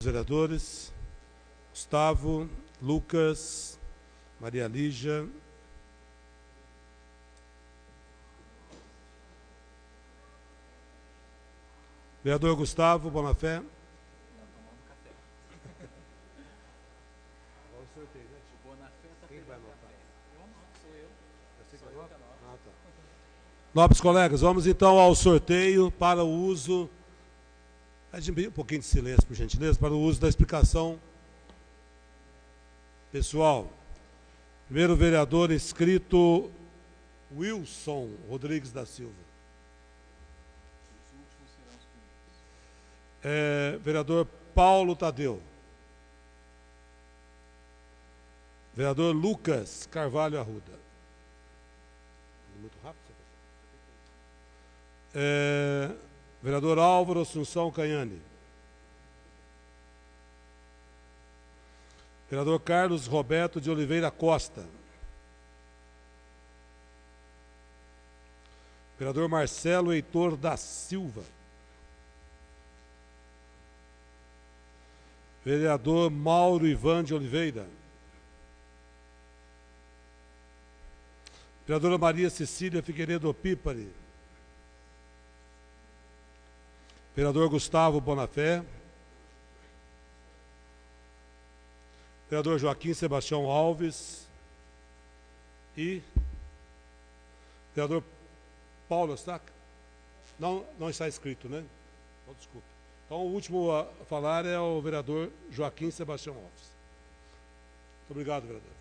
vereadores, Gustavo, Lucas, Maria Lígia, vereador Gustavo Bonafé. Nobres colegas, vamos então ao sorteio para o uso, um pouquinho de silêncio, por gentileza, para o uso da explicação pessoal. Primeiro vereador inscrito, Wilson Rodrigues da Silva. Vereador Paulo Tadeu. Vereador Lucas Carvalho Arruda. Muito rápido. Vereador Álvaro Assunção Canhane. Vereador Carlos Roberto de Oliveira Costa. Vereador Marcelo Heitor da Silva. Vereador Mauro Ivan de Oliveira. Vereadora Maria Cecília Figueiredo Pípari. Vereador Gustavo Bonafé. Vereador Joaquim Sebastião Alves. E vereador Paulo Estaca. Não está escrito, né? Oh, desculpa. Então, o último a falar é o vereador Joaquim Sebastião Alves. Muito obrigado, vereador.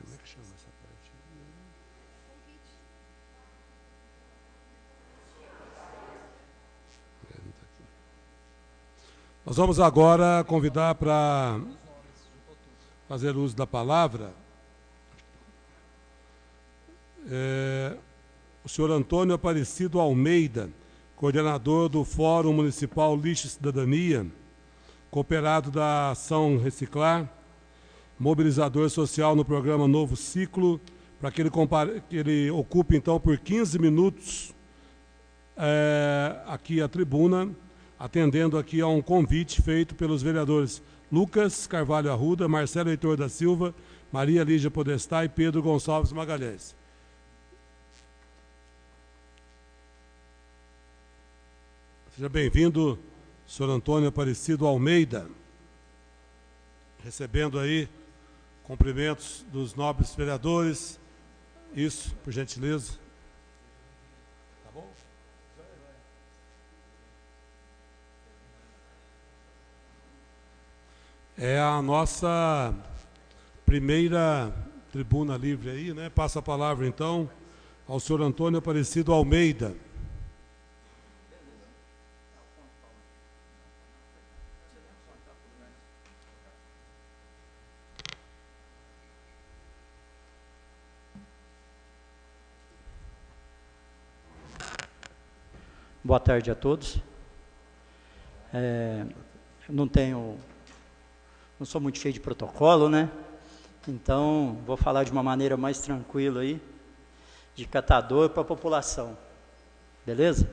Como é que chama essa parte? Nós vamos agora convidar para fazer uso da palavra o senhor Antônio Aparecido Almeida, coordenador do Fórum Municipal Lixo e Cidadania, cooperado da Ação Reciclar, mobilizador social no programa Novo Ciclo, para que ele ocupe, então, por 15 minutos aqui a tribuna, atendendo aqui a um convite feito pelos vereadores Lucas Carvalho Arruda, Marcelo Heitor da Silva, Maria Lígia Podestá e Pedro Gonçalves Magalhães. Seja bem-vindo, senhor Antônio Aparecido Almeida, recebendo aí cumprimentos dos nobres vereadores. Isso, por gentileza. Tá bom? É a nossa primeira tribuna livre aí, né? Passa a palavra, então, ao senhor Antônio Aparecido Almeida. Boa tarde a todos. Não sou muito cheio de protocolo, né? Então, vou falar de uma maneira mais tranquila aí, de catador para a população. Beleza?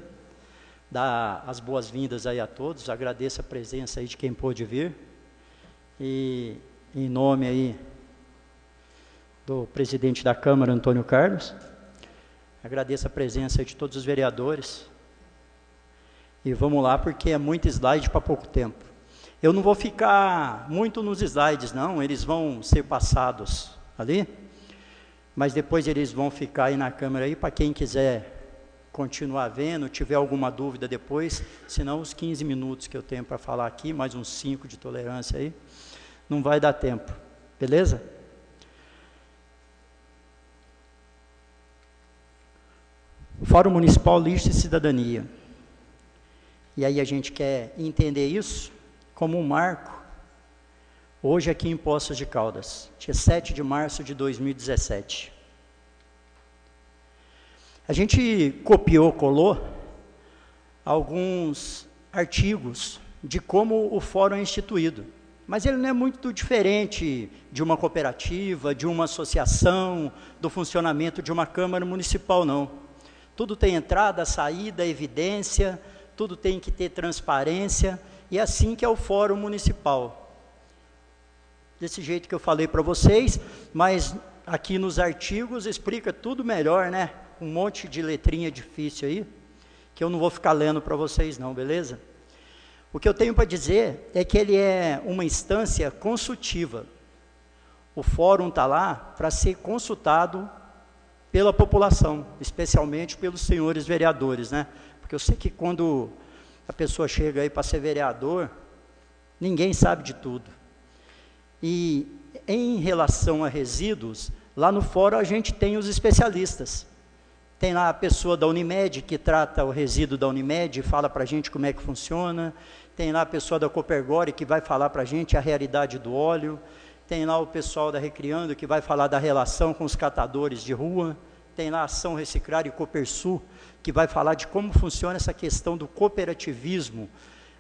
Dar as boas-vindas aí a todos, agradeço a presença aí de quem pôde vir. E em nome aí do presidente da Câmara, Antônio Carlos, agradeço a presença aí de todos os vereadores. E vamos lá, porque é muito slide para pouco tempo. Eu não vou ficar muito nos slides, não, eles vão ser passados ali, mas depois eles vão ficar aí na câmera aí, para quem quiser continuar vendo, tiver alguma dúvida depois, senão os 15 minutos que eu tenho para falar aqui, mais uns 5 de tolerância aí, não vai dar tempo, beleza? Fórum Municipal Lixo e Cidadania. E aí a gente quer entender isso como um marco, hoje aqui em Poços de Caldas, dia 7 de março de 2017. A gente copiou, colou alguns artigos de como o fórum é instituído. Mas ele não é muito diferente de uma cooperativa, de uma associação, do funcionamento de uma Câmara Municipal, não. Tudo tem entrada, saída, evidência, tudo tem que ter transparência, e é assim que é o Fórum Municipal. Desse jeito que eu falei para vocês, mas aqui nos artigos explica tudo melhor, né? Um monte de letrinha difícil aí, que eu não vou ficar lendo para vocês não, beleza? O que eu tenho para dizer é que ele é uma instância consultiva. O fórum está lá para ser consultado pela população, especialmente pelos senhores vereadores, né? Porque eu sei que quando a pessoa chega aí para ser vereador, ninguém sabe de tudo. E em relação a resíduos, lá no fórum a gente tem os especialistas. Tem lá a pessoa da Unimed, que trata o resíduo da Unimed e fala para a gente como é que funciona. Tem lá a pessoa da Copergore, que vai falar para a gente a realidade do óleo. Tem lá o pessoal da Recriando, que vai falar da relação com os catadores de rua. Tem lá a Ação Reciclar e Copersul, que vai falar de como funciona essa questão do cooperativismo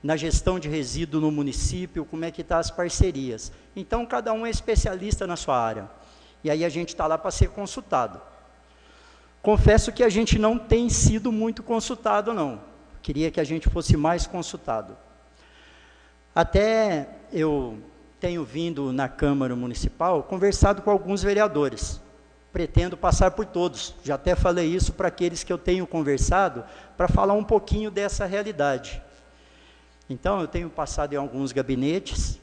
na gestão de resíduo no município, como é que estão as parcerias. Então, cada um é especialista na sua área. E aí a gente está lá para ser consultado. Confesso que a gente não tem sido muito consultado, não. Queria que a gente fosse mais consultado. Até eu tenho vindo na Câmara Municipal, conversado com alguns vereadores. Pretendo passar por todos. Já até falei isso para aqueles que eu tenho conversado, para falar um pouquinho dessa realidade. Então, eu tenho passado em alguns gabinetes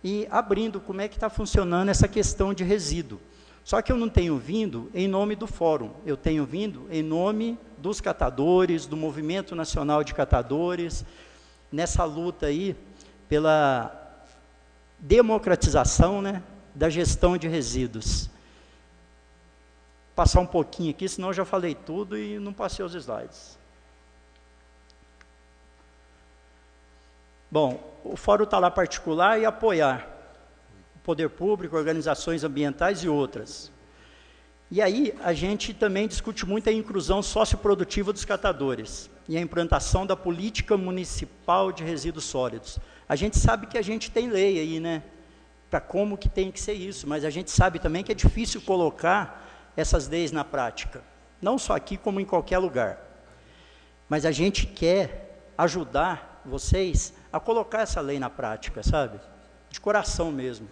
e abrindo como é que está funcionando essa questão de resíduo. Só que eu não tenho vindo em nome do fórum, eu tenho vindo em nome dos catadores, do Movimento Nacional de Catadores, nessa luta aí pela democratização, né, da gestão de resíduos. Passar um pouquinho aqui, senão eu já falei tudo e não passei os slides. Bom, o fórum está lá particular e apoiar o poder público, organizações ambientais e outras. E aí a gente também discute muito a inclusão socioprodutiva dos catadores e a implantação da política municipal de resíduos sólidos. A gente sabe que a gente tem lei aí, né, para como que tem que ser isso, mas a gente sabe também que é difícil colocar essas leis na prática, não só aqui como em qualquer lugar. Mas a gente quer ajudar vocês a colocar essa lei na prática, sabe? De coração mesmo.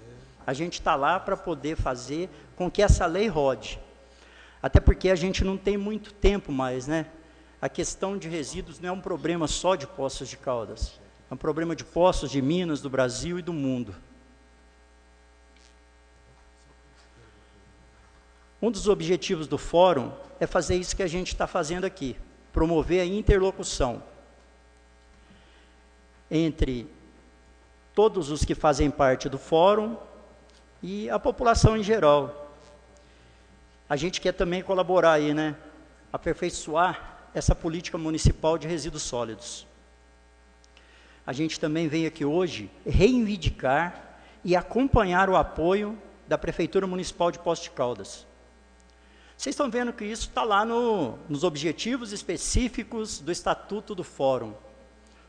A gente está lá para poder fazer com que essa lei rode. Até porque a gente não tem muito tempo mais, né? A questão de resíduos não é um problema só de Poços de Caldas. É um problema de Poços de Minas, do Brasil e do mundo. Um dos objetivos do fórum é fazer isso que a gente está fazendo aqui. Promover a interlocução entre todos os que fazem parte do fórum e a população em geral. A gente quer também colaborar aí, né? Aperfeiçoar essa política municipal de resíduos sólidos. A gente também veio aqui hoje reivindicar e acompanhar o apoio da Prefeitura Municipal de Poços de Caldas. Vocês estão vendo que isso está lá nos objetivos específicos do Estatuto do Fórum.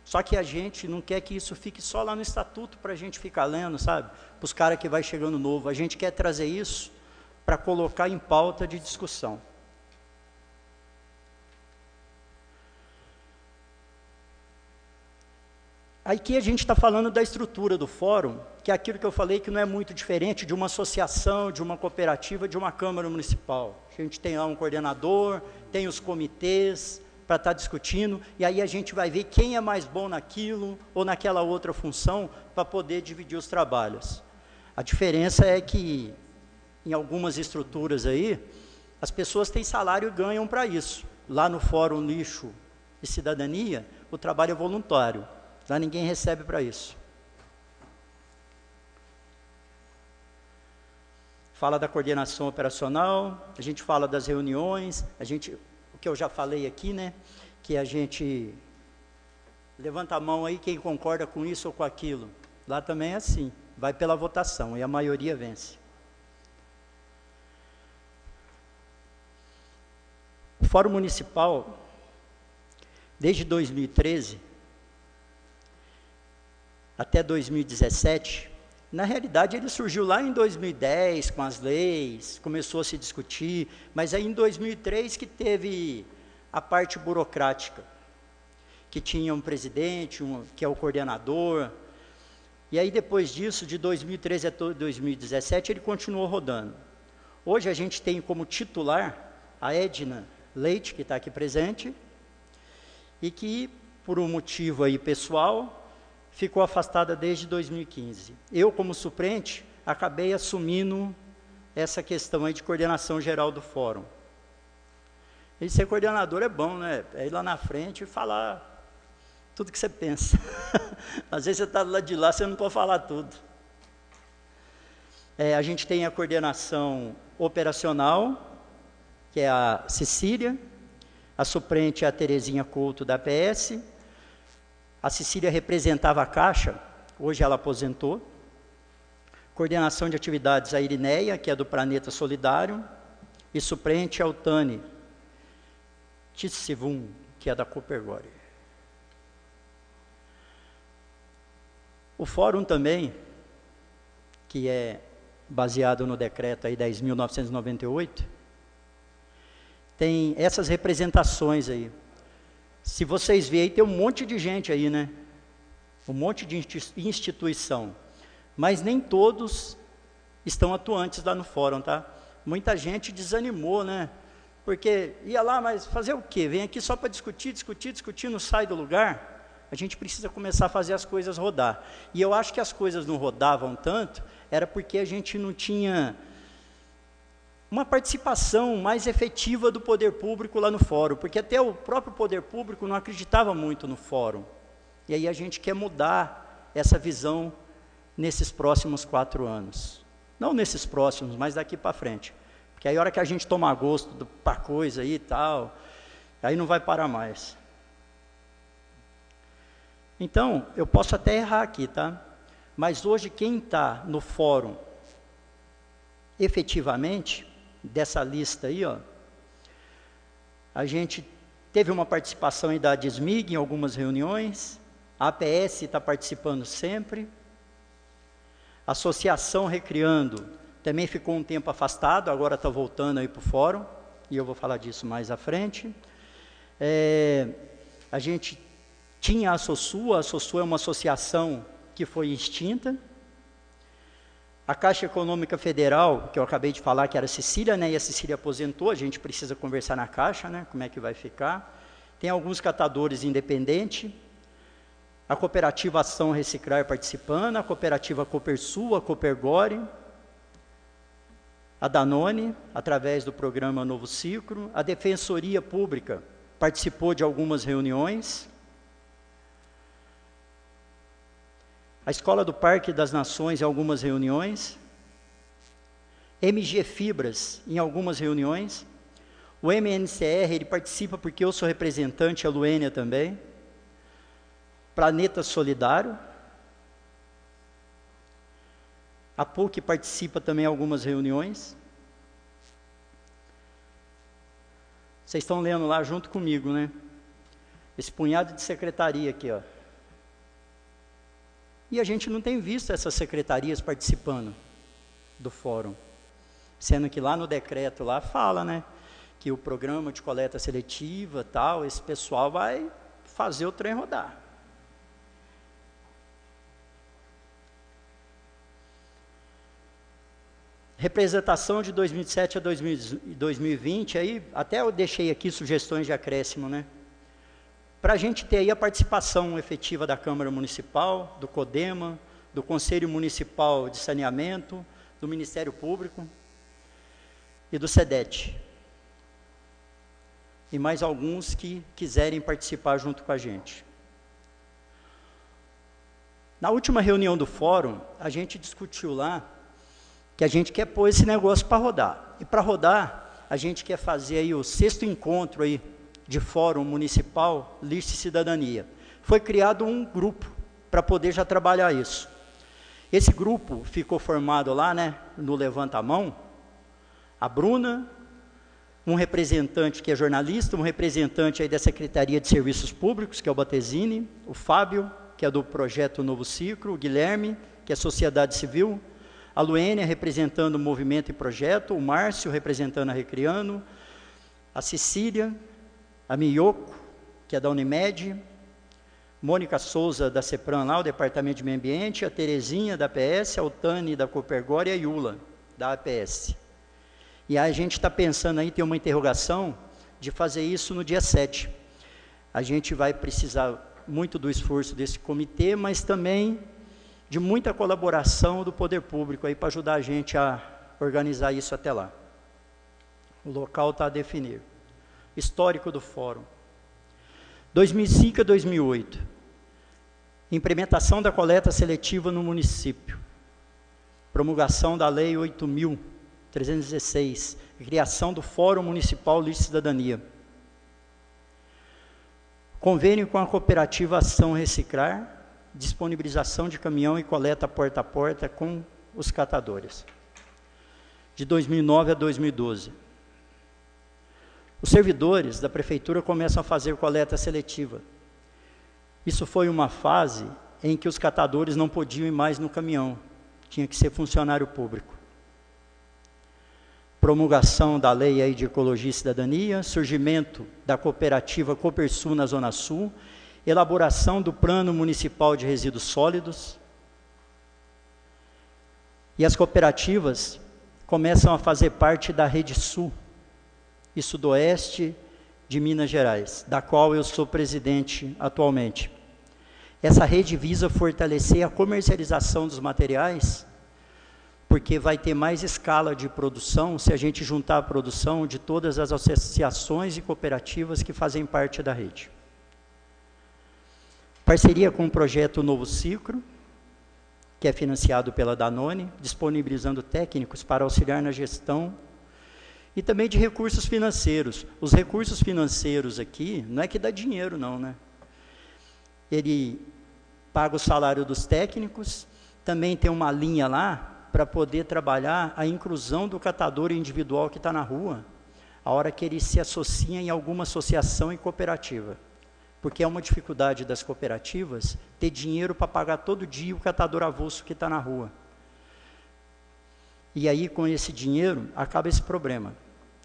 Só que a gente não quer que isso fique só lá no Estatuto para a gente ficar lendo, sabe? Para os caras que vai chegando novo. A gente quer trazer isso para colocar em pauta de discussão. Aqui a gente está falando da estrutura do fórum, que é aquilo que eu falei que não é muito diferente de uma associação, de uma cooperativa, de uma Câmara Municipal. A gente tem lá um coordenador, tem os comitês para estar discutindo, e aí a gente vai ver quem é mais bom naquilo ou naquela outra função para poder dividir os trabalhos. A diferença é que em algumas estruturas aí, as pessoas têm salário e ganham para isso. Lá no Fórum Lixo e Cidadania, o trabalho é voluntário. Lá ninguém recebe para isso. Fala da coordenação operacional, a gente fala das reuniões, o que eu já falei aqui, né? Que a gente levanta a mão aí quem concorda com isso ou com aquilo. Lá também é assim, vai pela votação e a maioria vence. O Fórum Municipal desde 2013 até 2017, na realidade ele surgiu lá em 2010 com as leis, começou a se discutir, mas aí em 2003 que teve a parte burocrática, que tinha um presidente, que é o coordenador, e aí depois disso, de 2013 até 2017, ele continuou rodando. Hoje a gente tem como titular a Edna Leite, que está aqui presente, e que, por um motivo aí pessoal, ficou afastada desde 2015. Eu, como suplente, acabei assumindo essa questão aí de coordenação geral do fórum. E ser coordenador é bom, né? É ir lá na frente e falar tudo que você pensa. Às vezes você está do lado de lá, você não pode falar tudo. A gente tem a coordenação operacional, que é a Cecília, a suplente é a Terezinha Couto, da APS. A Cecília representava a Caixa, hoje ela aposentou. Coordenação de atividades, a Irineia, que é do Planeta Solidário. E suplente é o Tani Tissivum, que é da Coopergore. O fórum também, que é baseado no decreto aí 10.998, tem essas representações aí. Se vocês verem, tem um monte de gente aí, né? Um monte de instituição. Mas nem todos estão atuantes lá no fórum, tá? Muita gente desanimou, né? Porque ia lá, mas fazer o quê? Vem aqui só para discutir, não sai do lugar. A gente precisa começar a fazer as coisas rodar. E eu acho que as coisas não rodavam tanto, era porque a gente não tinha uma participação mais efetiva do poder público lá no fórum, porque até o próprio poder público não acreditava muito no fórum. E aí a gente quer mudar essa visão nesses próximos 4 anos. Não nesses próximos, mas daqui para frente. Porque aí a hora que a gente tomar gosto para a coisa aí e tal, aí não vai parar mais. Então, eu posso até errar aqui, tá? Mas hoje quem está no fórum, efetivamente, dessa lista aí, ó, a gente teve uma participação aí da DISMIG em algumas reuniões, a APS está participando sempre, a Associação Recriando também ficou um tempo afastado, agora está voltando aí para o fórum, e eu vou falar disso mais à frente. A gente tinha a Assosua é uma associação que foi extinta. A Caixa Econômica Federal, que eu acabei de falar, que era a Cecília, né, e a Cecília aposentou, a gente precisa conversar na Caixa, né, como é que vai ficar. Tem alguns catadores independentes, a Cooperativa Ação Reciclar participando, a Cooperativa Copersul, a Coopergore, a Danone, através do programa Novo Ciclo, a Defensoria Pública participou de algumas reuniões, a Escola do Parque das Nações em algumas reuniões, MG Fibras em algumas reuniões, o MNCR, ele participa porque eu sou representante, a Luênia também, Planeta Solidário, a PUC participa também em algumas reuniões. Vocês estão lendo lá junto comigo, né? Esse punhado de secretaria aqui, ó. E a gente não tem visto essas secretarias participando do fórum. Sendo que lá no decreto lá fala, né? Que o programa de coleta seletiva, tal, esse pessoal vai fazer o trem rodar. Representação de 2007 a 2020, aí até eu deixei aqui sugestões de acréscimo, né? Para a gente ter aí a participação efetiva da Câmara Municipal, do CODEMA, do Conselho Municipal de Saneamento, do Ministério Público e do SEDET. E mais alguns que quiserem participar junto com a gente. Na última reunião do fórum, a gente discutiu lá que a gente quer pôr esse negócio para rodar. E para rodar, a gente quer fazer aí o 6º encontro aí de Fórum Municipal Lixo e Cidadania. Foi criado um grupo para poder já trabalhar isso. Esse grupo ficou formado lá, né, no Levanta a Mão, a Bruna, um representante que é jornalista, um representante aí da Secretaria de Serviços Públicos, que é o Batesini, o Fábio, que é do Projeto Novo Ciclo, o Guilherme, que é Sociedade Civil, a Luênia, representando o Movimento e Projeto, o Márcio, representando a Recriano, a Cecília, a Miyoko, que é da Unimed, Mônica Souza, da CEPRAM, lá, o Departamento de Meio Ambiente, a Terezinha, da APS, a Otani, da Coopergor, e a Yula, da APS. E aí a gente está pensando aí, tem uma interrogação de fazer isso no dia 7. A gente vai precisar muito do esforço desse comitê, mas também de muita colaboração do poder público aí para ajudar a gente a organizar isso até lá. O local está a definir. Histórico do fórum. 2005 a 2008. Implementação da coleta seletiva no município. Promulgação da Lei 8.316. Criação do Fórum Municipal Lixo e Cidadania. Convênio com a cooperativa Ação Reciclar. Disponibilização de caminhão e coleta porta a porta com os catadores. De 2009 a 2012. Os servidores da prefeitura começam a fazer coleta seletiva. Isso foi uma fase em que os catadores não podiam ir mais no caminhão, tinha que ser funcionário público. Promulgação da lei aí de ecologia e cidadania, surgimento da cooperativa Copersul na Zona Sul, elaboração do Plano Municipal de Resíduos Sólidos, e as cooperativas começam a fazer parte da Rede Sul e Sudoeste de Minas Gerais, da qual eu sou presidente atualmente. Essa rede visa fortalecer a comercialização dos materiais, porque vai ter mais escala de produção se a gente juntar a produção de todas as associações e cooperativas que fazem parte da rede. Parceria com o projeto Novo Ciclo, que é financiado pela Danone, disponibilizando técnicos para auxiliar na gestão e também de recursos financeiros. Os recursos financeiros aqui, não é que dá dinheiro não, né? Ele paga o salário dos técnicos, também tem uma linha lá para poder trabalhar a inclusão do catador individual que está na rua, a hora que ele se associa em alguma associação e cooperativa. Porque é uma dificuldade das cooperativas ter dinheiro para pagar todo dia o catador avulso que está na rua. E aí, com esse dinheiro, acaba esse problema.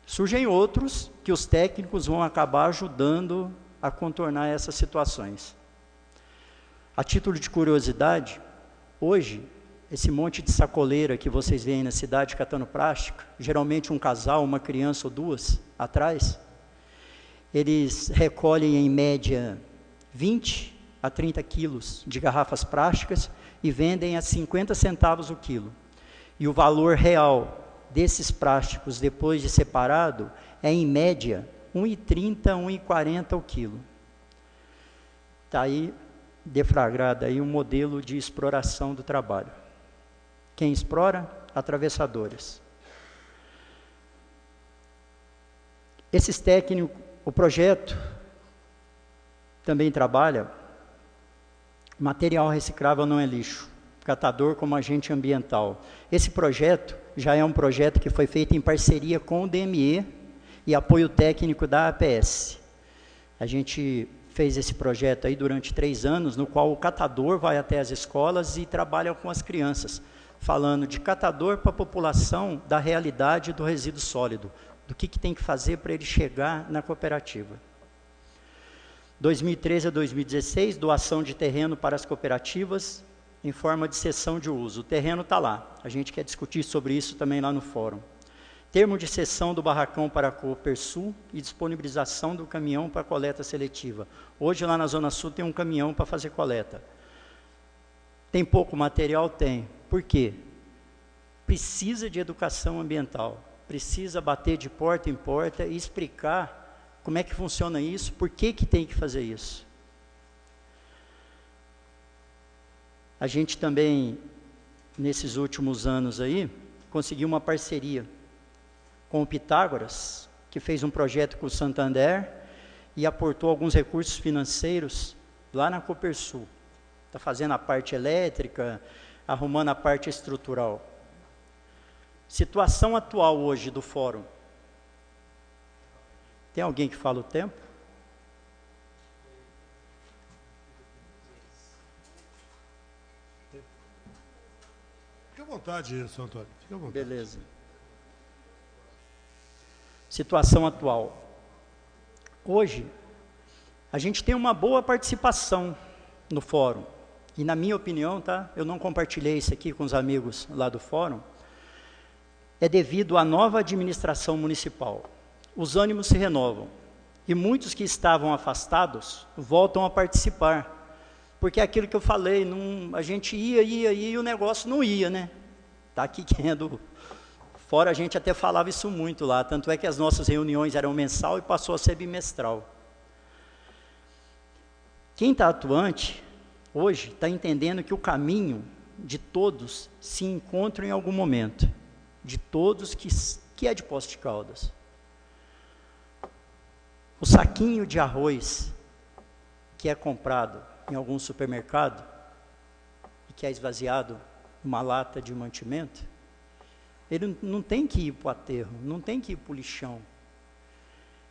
Surgem outros que os técnicos vão acabar ajudando a contornar essas situações. A título de curiosidade, hoje, esse monte de sacoleira que vocês veem na cidade catando plástico, geralmente um casal, uma criança ou duas atrás, eles recolhem em média 20 a 30 quilos de garrafas plásticas e vendem a 50 centavos o quilo. E o valor real desses plásticos, depois de separado, é em média R$ 1,30, R$ 1,40 o quilo. Está aí deflagrado aí um modelo de exploração do trabalho. Quem explora? Atravessadores. Esses técnicos, o projeto também trabalha material reciclável não é lixo, catador como agente ambiental. Esse projeto já é um projeto que foi feito em parceria com o DME e apoio técnico da APS. A gente fez esse projeto aí durante 3 anos, no qual o catador vai até as escolas e trabalha com as crianças, falando de catador para a população da realidade do resíduo sólido, do que tem que fazer para ele chegar na cooperativa. 2013 a 2016, doação de terreno para as cooperativas em forma de cessão de uso. O terreno está lá, a gente quer discutir sobre isso também lá no fórum. Termo de cessão do barracão para a Copersul e disponibilização do caminhão para coleta seletiva. Hoje lá na Zona Sul tem um caminhão para fazer coleta. Tem pouco material? Tem. Por quê? Precisa de educação ambiental. Precisa bater de porta em porta e explicar como é que funciona isso, por que tem que fazer isso. A gente também, nesses últimos anos aí, conseguiu uma parceria com o Pitágoras, que fez um projeto com o Santander e aportou alguns recursos financeiros lá na Copersul. Está fazendo a parte elétrica, arrumando a parte estrutural. Situação atual hoje do fórum. Tem alguém que fala o tempo? Fique à vontade, Sr. Antônio. Fique à vontade. Beleza. Situação atual. Hoje, a gente tem uma boa participação no fórum. E na minha opinião, tá? Eu não compartilhei isso aqui com os amigos lá do fórum. É devido à nova administração municipal. Os ânimos se renovam. E muitos que estavam afastados voltam a participar. Porque é aquilo que eu falei, a gente ia e o negócio não ia, né? Está aqui querendo... Fora a gente até falava isso muito lá, tanto é que as nossas reuniões eram mensal e passou a ser bimestral. Quem está atuante, hoje, está entendendo que o caminho de todos se encontra em algum momento. De todos que é de Poços de Caldas. O saquinho de arroz que é comprado em algum supermercado e que é esvaziado numa lata de mantimento, ele não tem que ir para o aterro, não tem que ir para o lixão.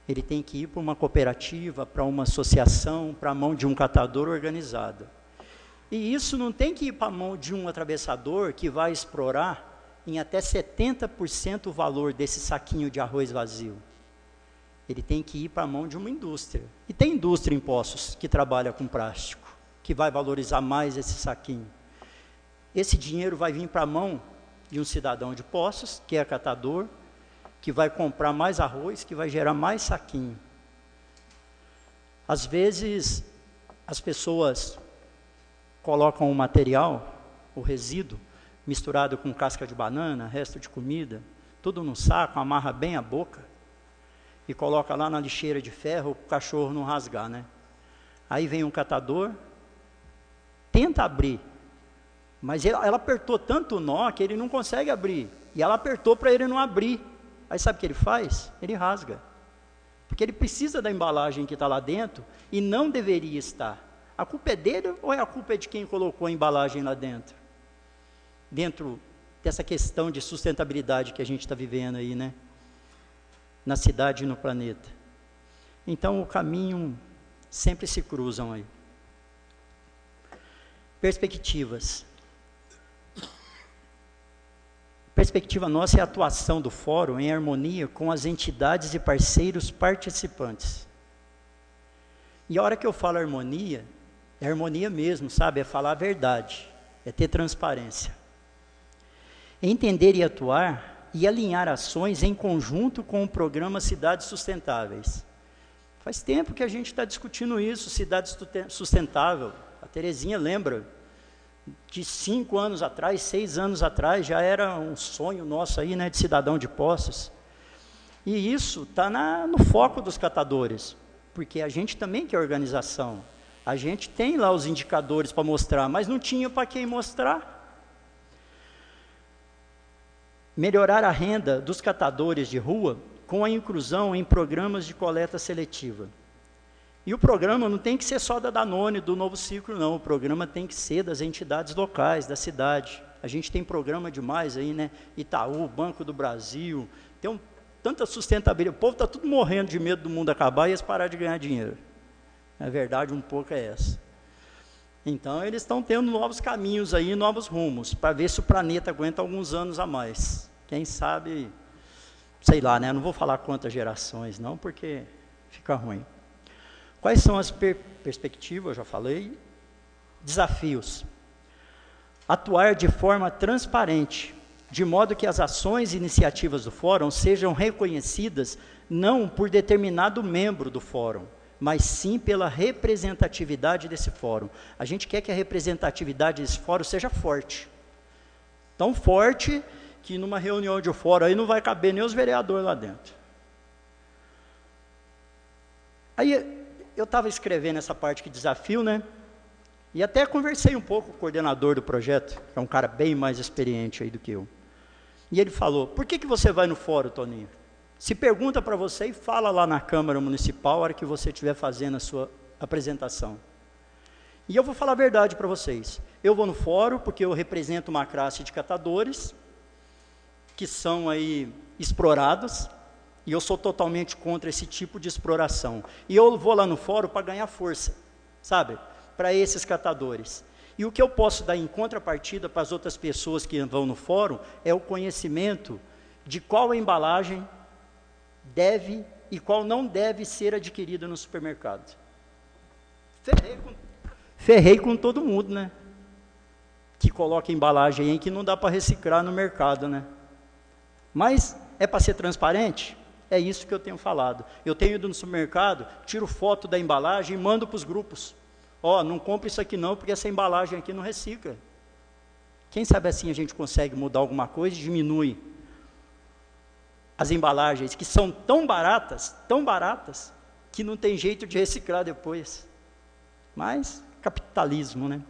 Ele tem que ir para uma cooperativa, para uma associação, para a mão de um catador organizado. E isso não tem que ir para a mão de um atravessador que vai explorar em até 70% o valor desse saquinho de arroz vazio. Ele tem que ir para a mão de uma indústria. E tem indústria em Poços que trabalha com plástico, que vai valorizar mais esse saquinho. Esse dinheiro vai vir para a mão de um cidadão de Poços, que é catador, que vai comprar mais arroz, que vai gerar mais saquinho. Às vezes, as pessoas colocam o material, o resíduo, misturado com casca de banana, resto de comida, tudo num saco, amarra bem a boca, e coloca lá na lixeira de ferro, para o cachorro não rasgar, né? Aí vem um catador, tenta abrir, mas ela apertou tanto o nó que ele não consegue abrir. E ela apertou para ele não abrir. Aí sabe o que ele faz? Ele rasga. Porque ele precisa da embalagem que está lá dentro e não deveria estar. A culpa é dele ou a culpa é de quem colocou a embalagem lá dentro? Dentro dessa questão de sustentabilidade que a gente está vivendo aí, né? Na cidade e no planeta. Então o caminho sempre se cruzam aí. Perspectivas. Perspectiva nossa é a atuação do fórum em harmonia com as entidades e parceiros participantes. E a hora que eu falo harmonia, é harmonia mesmo, sabe? É falar a verdade, é ter transparência. Entender e atuar e alinhar ações em conjunto com o programa Cidades Sustentáveis. Faz tempo que a gente está discutindo isso, cidade sustentável. A Terezinha lembra que 5 anos atrás, 6 anos atrás, já era um sonho nosso aí, né, de cidadão de Poços. E isso está no foco dos catadores, porque a gente também quer organização. A gente tem lá os indicadores para mostrar, mas não tinha para quem mostrar. Melhorar a renda dos catadores de rua com a inclusão em programas de coleta seletiva. E o programa não tem que ser só da Danone, do Novo Ciclo, não. O programa tem que ser das entidades locais, da cidade. A gente tem programa demais aí, né? Itaú, Banco do Brasil, tem tanta sustentabilidade. O povo está tudo morrendo de medo do mundo acabar e eles parar de ganhar dinheiro. A verdade um pouco é essa. Então, eles estão tendo novos caminhos aí, novos rumos, para ver se o planeta aguenta alguns anos a mais. Quem sabe, sei lá, né? Não vou falar quantas gerações, não, porque fica ruim. Quais são as perspectivas, eu já falei. Desafios. Atuar de forma transparente, de modo que as ações e iniciativas do fórum sejam reconhecidas não por determinado membro do fórum, mas sim pela representatividade desse fórum. A gente quer que a representatividade desse fórum seja forte. Tão forte que numa reunião de fórum aí não vai caber nem os vereadores lá dentro. Aí eu estava escrevendo essa parte que desafio, né? E até conversei um pouco com o coordenador do projeto, que é um cara bem mais experiente aí do que eu. E ele falou, por que você vai no fórum, Toninho? Se pergunta para você e fala lá na Câmara Municipal, a hora que você estiver fazendo a sua apresentação. E eu vou falar a verdade para vocês. Eu vou no fórum porque eu represento uma classe de catadores que são aí explorados, E eu sou totalmente contra esse tipo de exploração. E eu vou lá no fórum para ganhar força, sabe? Para esses catadores. E o que eu posso dar em contrapartida para as outras pessoas que vão no fórum é o conhecimento de qual embalagem deve e qual não deve ser adquirida no supermercado. Ferrei com todo mundo, né? Que coloca embalagem aí que não dá para reciclar no mercado, né? Mas é para ser transparente? É isso que eu tenho falado. Eu tenho ido no supermercado, tiro foto da embalagem e mando para os grupos. Ó, não compre isso aqui não, porque essa embalagem aqui não recicla. Quem sabe assim a gente consegue mudar alguma coisa e diminui as embalagens que são tão baratas, que não tem jeito de reciclar depois. Mas, capitalismo, né?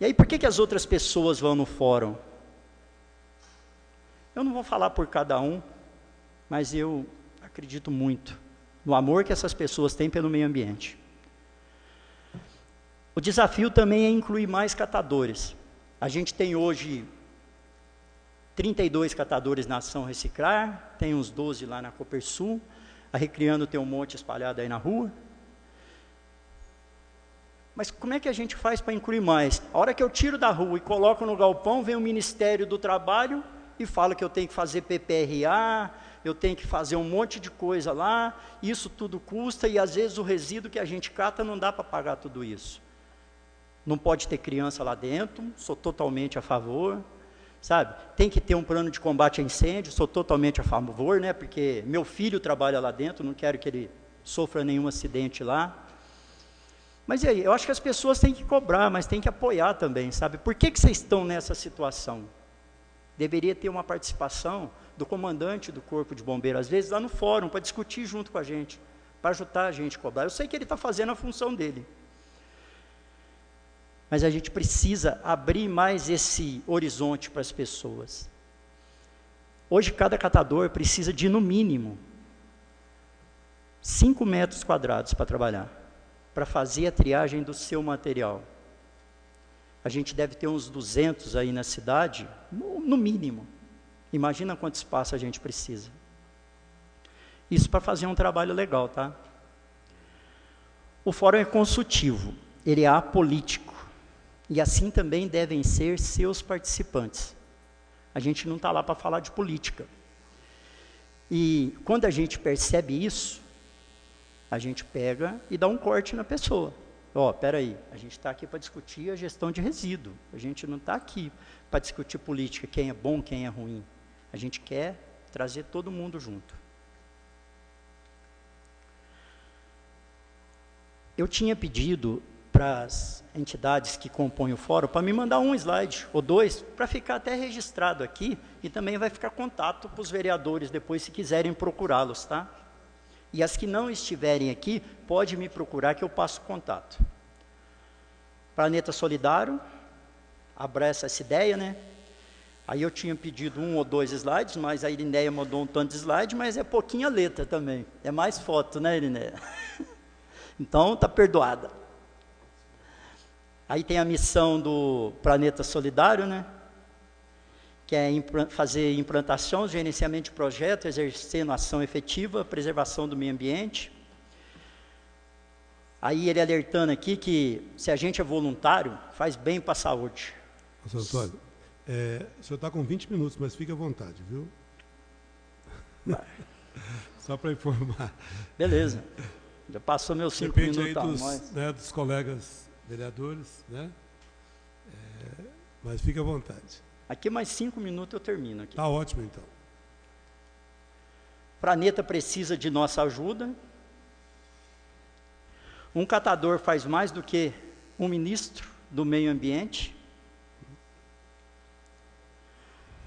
E aí, por que as outras pessoas vão no fórum? Eu não vou falar por cada um, mas eu acredito muito no amor que essas pessoas têm pelo meio ambiente. O desafio também é incluir mais catadores. A gente tem hoje 32 catadores na Ação Reciclar, tem uns 12 lá na Copersul, a Recriando tem um monte espalhado aí na rua. Mas como é que a gente faz para incluir mais? A hora que eu tiro da rua e coloco no galpão, vem o Ministério do Trabalho e fala que eu tenho que fazer PPRA, eu tenho que fazer um monte de coisa lá, isso tudo custa e às vezes o resíduo que a gente cata não dá para pagar tudo isso. Não pode ter criança lá dentro, sou totalmente a favor, sabe? Tem que ter um plano de combate a incêndio, sou totalmente a favor, né? Porque meu filho trabalha lá dentro, não quero que ele sofra nenhum acidente lá. Mas e aí, eu acho que as pessoas têm que cobrar, mas têm que apoiar também, sabe? Por que vocês estão nessa situação? Deveria ter uma participação do comandante do Corpo de Bombeiros, às vezes lá no fórum, para discutir junto com a gente, para ajudar a gente a cobrar. Eu sei que ele está fazendo a função dele. Mas a gente precisa abrir mais esse horizonte para as pessoas. Hoje, cada catador precisa de, no mínimo, 5 metros quadrados para trabalhar, para fazer a triagem do seu material. A gente deve ter uns 200 aí na cidade, no mínimo. Imagina quanto espaço a gente precisa. Isso para fazer um trabalho legal, tá? O fórum é consultivo, ele é apolítico. E assim também devem ser seus participantes. A gente não está lá para falar de política. E quando a gente percebe isso, a gente pega e dá um corte na pessoa. Ó, espera aí, a gente está aqui para discutir a gestão de resíduo. A gente não está aqui para discutir política, quem é bom, quem é ruim. A gente quer trazer todo mundo junto. Eu tinha pedido para as entidades que compõem o fórum, para me mandar um slide ou 2, para ficar até registrado aqui, e também vai ficar contato para os vereadores depois, se quiserem procurá-los, tá? E as que não estiverem aqui, pode me procurar que eu passo contato. Planeta Solidário, abraça essa ideia, né? Aí eu tinha pedido 1 ou 2 slides, mas a Irineia mandou um tanto de slide, mas é pouquinha letra também, é mais foto, né, Irineia? Então, está perdoada. Aí tem a missão do Planeta Solidário, né? Que é fazer implantação, gerenciamento de projetos, exercendo ação efetiva, preservação do meio ambiente. Aí ele alertando aqui que se a gente é voluntário, faz bem para a saúde. Seu Antônio, o senhor está com 20 minutos, mas fique à vontade, viu? Só para informar. Beleza. Já passou meus 5 minutos. Depende aí dos colegas vereadores, né? Mas fique à vontade. Aqui mais 5 minutos eu termino. Está ótimo, então. O planeta precisa de nossa ajuda. Um catador faz mais do que um ministro do meio ambiente.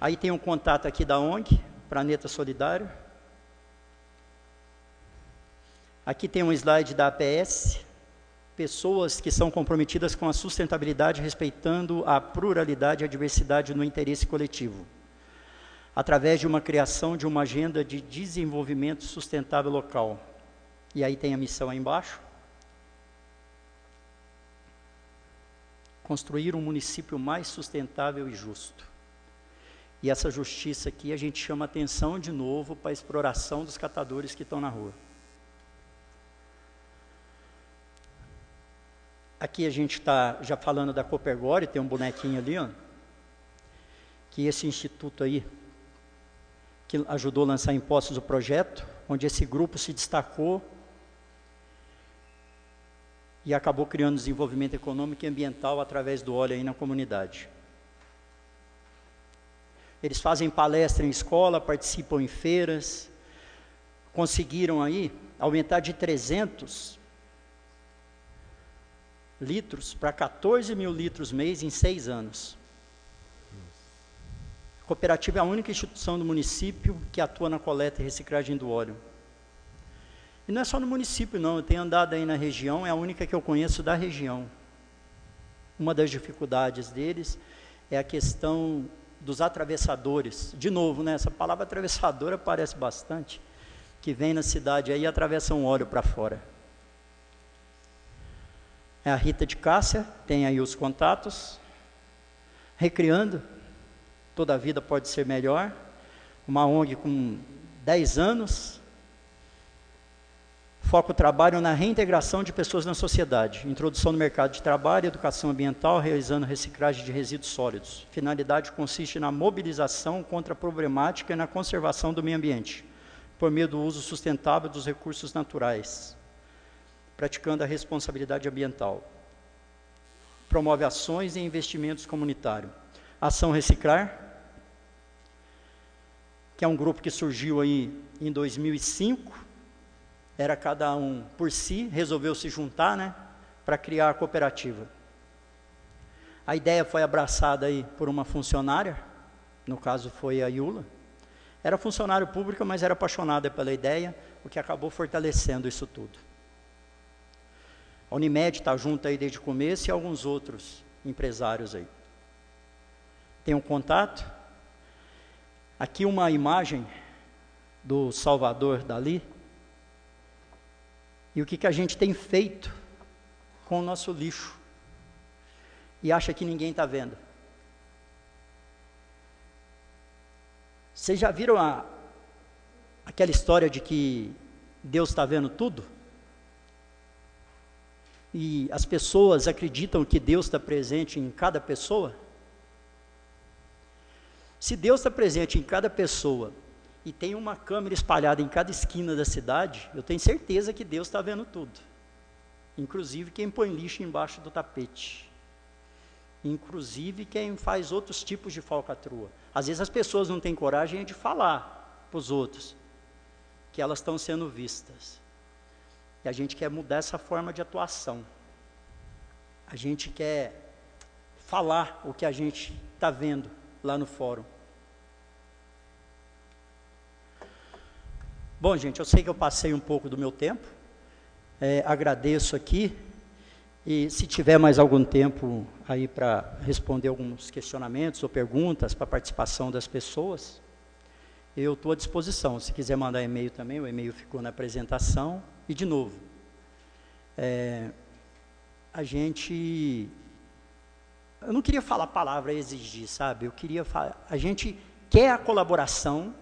Aí tem um contato aqui da ONG, Planeta Solidário. Aqui tem um slide da APS. Pessoas que são comprometidas com a sustentabilidade, respeitando a pluralidade e a diversidade no interesse coletivo, através de uma criação de uma agenda de desenvolvimento sustentável local. E aí tem a missão aí embaixo. Construir um município mais sustentável e justo. E essa justiça aqui a gente chama atenção de novo para a exploração dos catadores que estão na rua. Aqui a gente está já falando da Copergore, tem um bonequinho ali, ó, que esse instituto aí, que ajudou a lançar em Poços o projeto, onde esse grupo se destacou e acabou criando desenvolvimento econômico e ambiental através do óleo aí na comunidade. Eles fazem palestra em escola, participam em feiras, conseguiram aí aumentar de 300 litros para 14 mil litros mês em 6 anos. A cooperativa é a única instituição do município que atua na coleta e reciclagem do óleo. E não é só no município não, eu tenho andado aí na região, é a única que eu conheço da região. Uma das dificuldades deles é a questão dos atravessadores. De novo, né, essa palavra atravessadora aparece bastante, que vem na cidade aí e atravessam óleo para fora. É a Rita de Cássia, tem aí os contatos. Recriando, toda a vida pode ser melhor. Uma ONG com 10 anos. Foca o trabalho na reintegração de pessoas na sociedade. Introdução no mercado de trabalho, educação ambiental, realizando reciclagem de resíduos sólidos. Finalidade consiste na mobilização contra a problemática e na conservação do meio ambiente, por meio do uso sustentável dos recursos naturais, praticando a responsabilidade ambiental. Promove ações e investimentos comunitários. Ação Reciclar, que é um grupo que surgiu aí em 2005, era cada um por si, resolveu se juntar, né, para criar a cooperativa. A ideia foi abraçada aí por uma funcionária, no caso foi a Iula. Era funcionário público, mas era apaixonada pela ideia, o que acabou fortalecendo isso tudo. A Unimed está junto aí desde o começo e alguns outros empresários aí. Tem um contato. Aqui uma imagem do Salvador Dalí. E o que a gente tem feito com o nosso lixo. E acha que ninguém está vendo. Vocês já viram aquela história de que Deus está vendo tudo? E as pessoas acreditam que Deus está presente em cada pessoa? Se Deus está presente em cada pessoa e tem uma câmera espalhada em cada esquina da cidade, eu tenho certeza que Deus está vendo tudo. Inclusive quem põe lixo embaixo do tapete. Inclusive quem faz outros tipos de falcatrua. Às vezes as pessoas não têm coragem de falar para os outros que elas estão sendo vistas. E a gente quer mudar essa forma de atuação. A gente quer falar o que a gente está vendo lá no fórum. Bom, gente, eu sei que eu passei um pouco do meu tempo. Agradeço aqui. E se tiver mais algum tempo aí para responder alguns questionamentos ou perguntas para a participação das pessoas, eu estou à disposição. Se quiser mandar e-mail também, o e-mail ficou na apresentação. E, de novo, eu não queria falar a palavra exigir, sabe? Eu queria falar, a gente quer a colaboração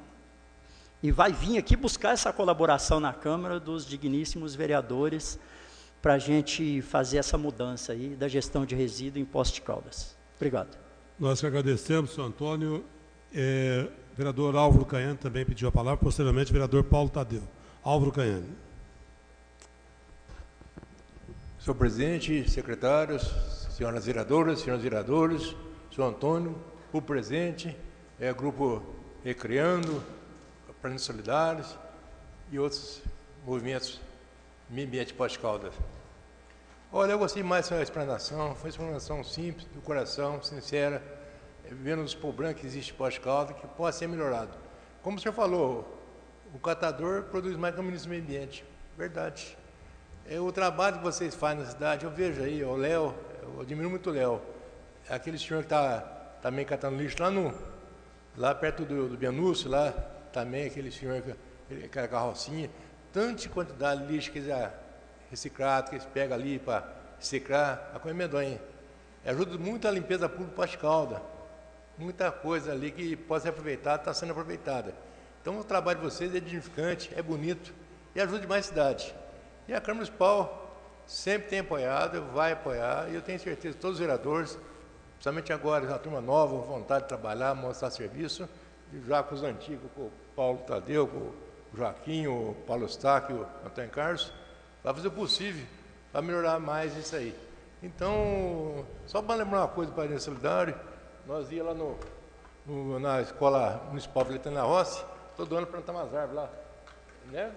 e vai vir aqui buscar essa colaboração na Câmara dos digníssimos vereadores para a gente fazer essa mudança aí da gestão de resíduo em Poços de Caldas. Obrigado. Nós que agradecemos, senhor Antônio. Vereador Álvaro Caiane também pediu a palavra, posteriormente vereador Paulo Tadeu. Álvaro Caiane. Senhor presidente, secretários, senhoras vereadoras, senhores vereadores, senhor Antônio, o presente, grupo Recriando, Planos Solidários e outros movimentos ambiente Poços de Caldas. Olha, eu gostei mais dessa explanação, foi uma explanação simples, do coração, sincera, vendo os problemas que existem em Poços de Caldas, que pode ser melhorado. Como o senhor falou, o catador produz mais que o ministro do meio ambiente. Verdade. O trabalho que vocês fazem na cidade, eu vejo aí, o Léo, eu admiro muito o Léo. Aquele senhor que está também catando lixo lá perto do Bianúcio, lá também, aquele senhor com a carrocinha. Tanta quantidade de lixo que eles reciclado, que eles pegam ali para reciclar, a coisa é medonha. Ajuda muito a limpeza pública Poços de Caldas. muita coisa ali que pode ser aproveitada, está sendo aproveitada. Então o trabalho de vocês é dignificante, é bonito e ajuda demais a cidade. E a Câmara Municipal sempre tem apoiado, vai apoiar, e eu tenho certeza que todos os vereadores, principalmente agora, a turma nova, vontade de trabalhar, mostrar serviço, já com os antigos, com o Paulo Tadeu, com o Joaquim, o Paulo Eustáquio, o Antônio Carlos, vai fazer o possível para melhorar mais isso aí. Então, só para lembrar uma coisa para a Solidário, nós ia lá na Escola Municipal Viletana Rossi, todo ano plantar umas árvores lá, né?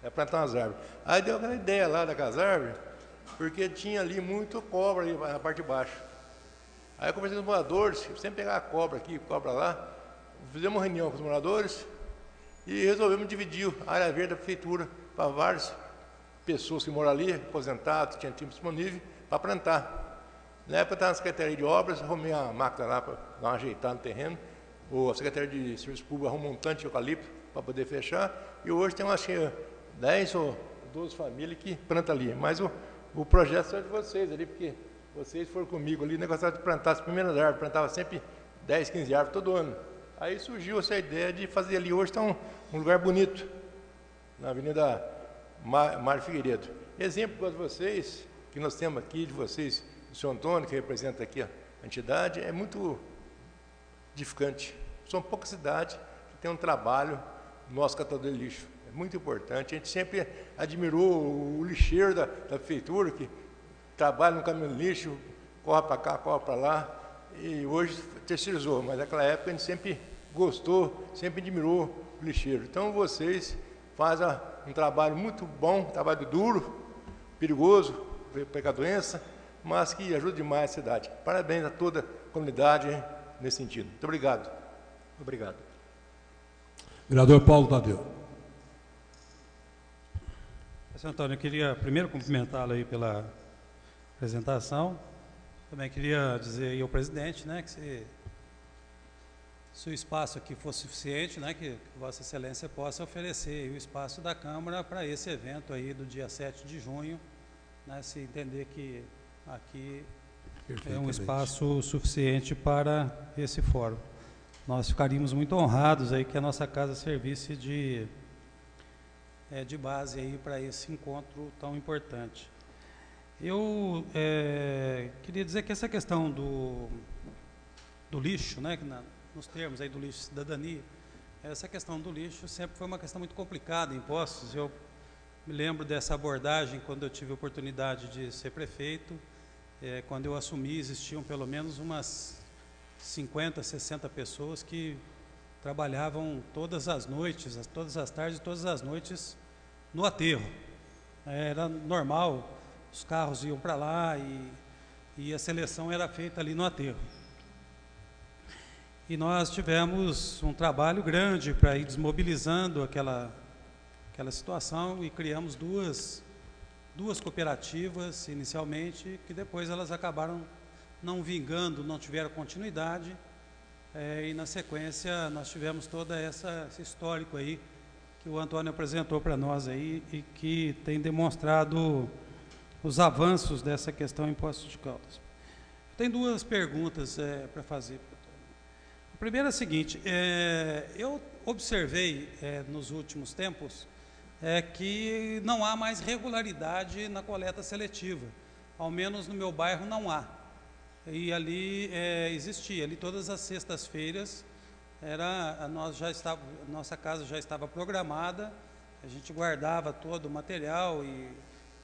É plantar umas árvores. Aí deu aquela ideia lá daquelas árvores, porque tinha ali muito cobra ali na parte de baixo. Aí eu conversei com os moradores, sempre pegar a cobra aqui, cobra lá, fizemos uma reunião com os moradores e resolvemos dividir a área verde da prefeitura para várias pessoas que moram ali, aposentados, tinham tempo disponível, para plantar. Na época eu estava na Secretaria de Obras, arrumei uma máquina lá para dar uma ajeitada no terreno, a Secretaria de Serviço Público arrumou um tanto de eucalipto para poder fechar, e hoje tem umas 10 ou 12 famílias que plantam ali. Mas o projeto é de vocês ali, porque vocês foram comigo ali, negociaram de plantar as primeiras árvores, plantava sempre 10, 15 árvores todo ano. Aí surgiu essa ideia de fazer ali, hoje está um lugar bonito, na Avenida Mário Figueiredo. Exemplo para vocês, que nós temos aqui de vocês, do senhor Antônio, que representa aqui a entidade, é muito edificante. São poucas cidades que têm um trabalho no nosso catador de lixo. É muito importante. A gente sempre admirou o lixeiro da prefeitura, que trabalha no caminhão de lixo, corre para cá, corre para lá, e hoje terceirizou, mas naquela época a gente sempre gostou, sempre admirou o lixeiro. Então vocês fazem um trabalho muito bom, um trabalho duro, perigoso, pegar doença, mas que ajuda demais a cidade. Parabéns a toda a comunidade nesse sentido. Muito obrigado. Obrigado. Vereador Paulo Tadeu. Senhor Antônio, eu queria primeiro cumprimentá-lo aí pela apresentação. Também queria dizer aí ao presidente, né, que se o espaço aqui for suficiente, né, que Vossa Excelência possa oferecer o espaço da Câmara para esse evento aí do dia 7 de junho, né, se entender que aqui é um espaço suficiente para esse fórum. Nós ficaríamos muito honrados aí que a nossa casa servisse de base aí para esse encontro tão importante. Eu queria dizer que essa questão do lixo, né, nos termos aí do lixo cidadania, essa questão do lixo sempre foi uma questão muito complicada em Poços. Eu me lembro dessa abordagem quando eu tive a oportunidade de ser prefeito. Quando eu assumi, existiam pelo menos umas 50, 60 pessoas que trabalhavam todas as noites, todas as tardes e todas as noites no aterro. Era normal, os carros iam para lá e a seleção era feita ali no aterro. E nós tivemos um trabalho grande para ir desmobilizando aquela situação e criamos duas cooperativas inicialmente, que depois elas acabaram não vingando, não tiveram continuidade, e na sequência nós tivemos todo esse histórico aí que o Antônio apresentou para nós aí e que tem demonstrado os avanços dessa questão em Poços de Caldas. Tem duas perguntas para fazer. A primeira é a seguinte: eu observei nos últimos tempos que não há mais regularidade na coleta seletiva, ao menos no meu bairro não há. E ali existia, ali todas as sextas-feiras nossa casa já estava programada, a gente guardava todo o material e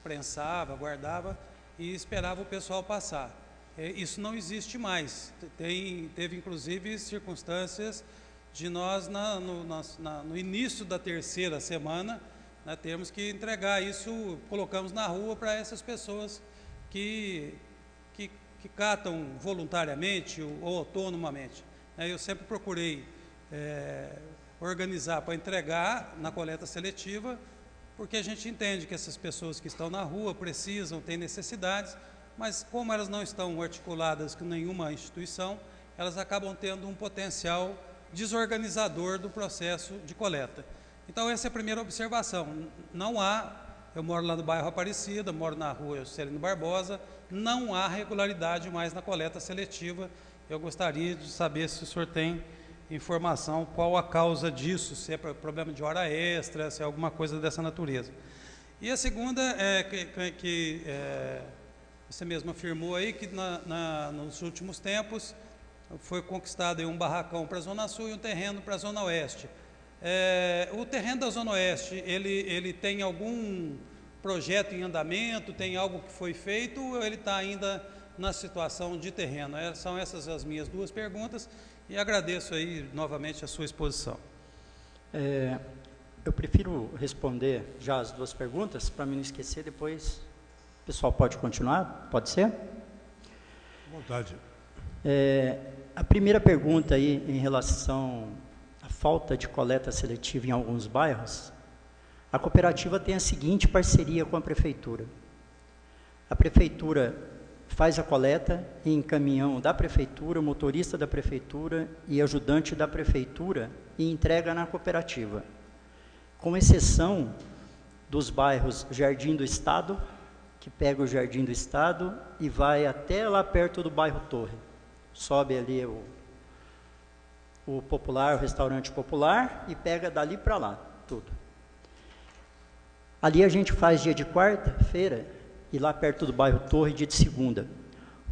prensava, guardava e esperava o pessoal passar. Isso não existe mais. Teve inclusive circunstâncias de nós no início da terceira semana, né, termos que entregar isso, colocamos na rua para essas pessoas que catam voluntariamente ou autonomamente. Eu sempre procurei organizar para entregar na coleta seletiva, porque a gente entende que essas pessoas que estão na rua precisam, têm necessidades, mas como elas não estão articuladas com nenhuma instituição, elas acabam tendo um potencial desorganizador do processo de coleta. Então essa é a primeira observação, não há Eu moro lá no bairro Aparecida, moro na rua Juscelino Barbosa, não há regularidade mais na coleta seletiva. Eu gostaria de saber se o senhor tem informação, qual a causa disso, se é problema de hora extra, se é alguma coisa dessa natureza. E a segunda é que você mesmo afirmou aí que nos últimos tempos foi conquistado aí um barracão para a Zona Sul e um terreno para a Zona Oeste. O terreno da Zona Oeste, ele tem algum projeto em andamento, tem algo que foi feito, ou ele está ainda na situação de terreno? São essas as minhas duas perguntas, e agradeço aí novamente a sua exposição. Eu prefiro responder já as duas perguntas, para me não esquecer, depois o pessoal pode continuar, pode ser? À vontade. A primeira pergunta aí em relação à falta de coleta seletiva em alguns bairros, a cooperativa tem a seguinte parceria com a prefeitura. A prefeitura faz a coleta em caminhão da prefeitura, motorista da prefeitura e ajudante da prefeitura e entrega na cooperativa, com exceção dos bairros Jardim do Estado, que pega o Jardim do Estado e vai até lá perto do bairro Torre. Sobe ali o Popular, o restaurante Popular, e pega dali para lá, tudo. Ali a gente faz dia de quarta-feira, e lá perto do bairro Torre, dia de segunda.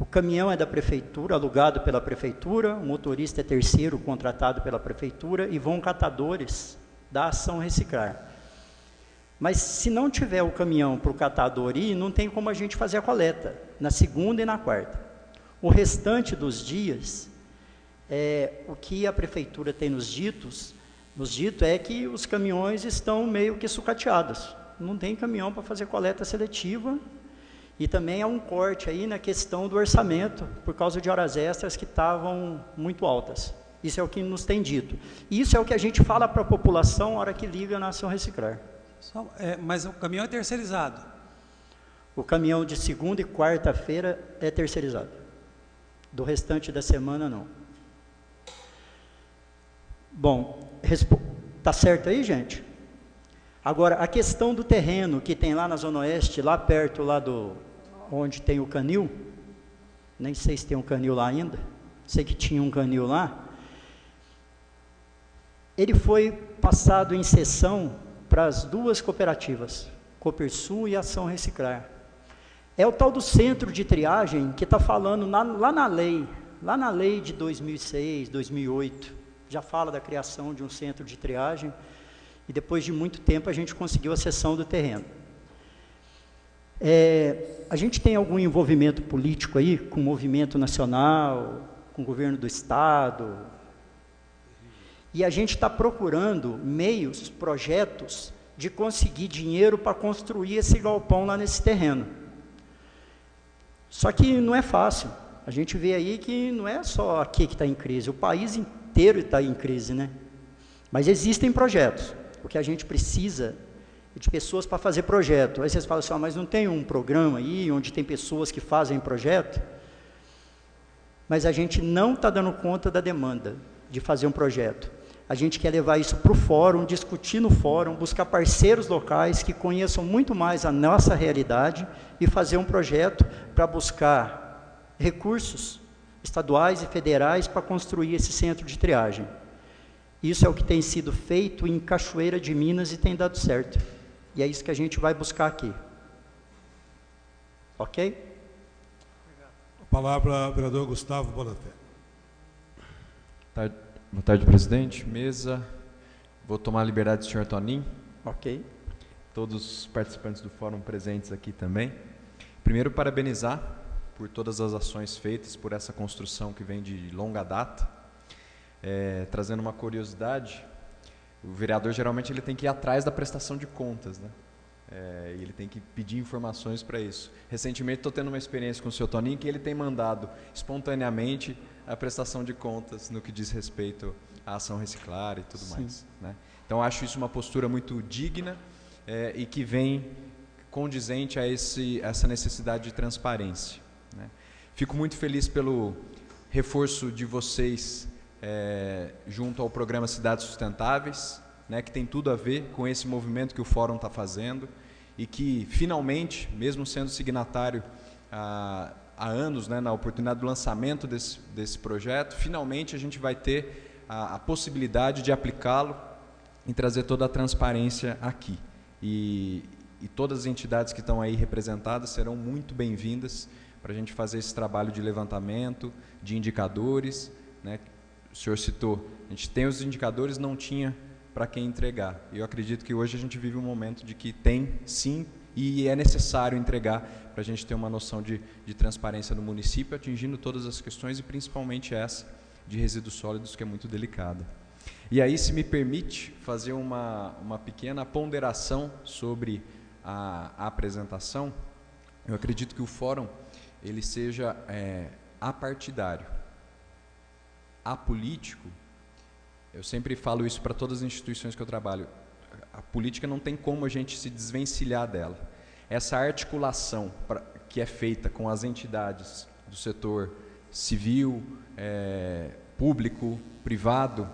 O caminhão é da prefeitura, alugado pela prefeitura, o motorista é terceiro, contratado pela prefeitura, e vão catadores da Ação Reciclar. Mas se não tiver o caminhão para o catador ir, não tem como a gente fazer a coleta, na segunda e na quarta. O restante dos dias, o que a prefeitura tem nos dito é que os caminhões estão meio que sucateados. Não tem caminhão para fazer coleta seletiva, e também há um corte aí na questão do orçamento, por causa de horas extras que estavam muito altas. Isso é o que nos tem dito. Isso é o que a gente fala para a população na hora que liga na Ação Reciclar. Mas o caminhão é terceirizado? O caminhão de segunda e quarta-feira é terceirizado. Do restante da semana, não. Bom, tá certo aí, gente? Agora, a questão do terreno que tem lá na Zona Oeste, lá perto, lá onde tem o canil, nem sei se tem um canil lá ainda, sei que tinha um canil lá, ele foi passado em sessão para as duas cooperativas, Copersul e Ação Reciclar. É o tal do centro de triagem que está falando lá na lei de 2006, 2008, já fala da criação de um centro de triagem, e depois de muito tempo a gente conseguiu a cessão do terreno. A gente tem algum envolvimento político aí, com o movimento nacional, com o governo do estado, e a gente está procurando meios, projetos, de conseguir dinheiro para construir esse galpão lá nesse terreno. Só que não é fácil. A gente vê aí que não é só aqui que está em crise, o país inteiro está em crise, né? Mas existem projetos. O que a gente precisa é de pessoas para fazer projeto. Aí vocês falam assim, mas não tem um programa aí, onde tem pessoas que fazem projeto? Mas a gente não está dando conta da demanda de fazer um projeto. A gente quer levar isso para o fórum, discutir no fórum, buscar parceiros locais que conheçam muito mais a nossa realidade e fazer um projeto para buscar recursos estaduais e federais para construir esse centro de triagem. Isso é o que tem sido feito em Cachoeira de Minas e tem dado certo. E é isso que a gente vai buscar aqui. Ok? A palavra ao vereador Gustavo Bonafé. Boa tarde, presidente, mesa. Vou tomar a liberdade do senhor Toninho. Ok. Todos os participantes do fórum presentes aqui também. Primeiro, parabenizar por todas as ações feitas, por essa construção que vem de longa data. Trazendo uma curiosidade, o vereador geralmente ele tem que ir atrás da prestação de contas, né? E ele tem que pedir informações para isso. Recentemente estou tendo uma experiência com o senhor Toninho que ele tem mandado espontaneamente a prestação de contas no que diz respeito à Ação Reciclar e tudo mais, né? Então acho isso uma postura muito digna e que vem condizente a essa necessidade de transparência, né? Fico muito feliz pelo reforço de vocês junto ao programa Cidades Sustentáveis, né, que tem tudo a ver com esse movimento que o Fórum está fazendo e que finalmente, mesmo sendo signatário há anos, né, na oportunidade do lançamento desse projeto, finalmente a gente vai ter a possibilidade de aplicá-lo e trazer toda a transparência aqui. E todas as entidades que estão aí representadas serão muito bem-vindas para a gente fazer esse trabalho de levantamento, de indicadores, né? O senhor citou, a gente tem os indicadores, não tinha para quem entregar. E eu acredito que hoje a gente vive um momento de que tem, sim, e é necessário entregar para a gente ter uma noção de transparência no município, atingindo todas as questões e principalmente essa de resíduos sólidos, que é muito delicada. E aí, se me permite fazer uma pequena ponderação sobre a apresentação, eu acredito que o fórum ele seja apartidário, apolítico. Eu sempre falo isso para todas as instituições que eu trabalho. A política não tem como a gente se desvencilhar dela. Essa articulação que é feita com as entidades do setor civil, público, privado,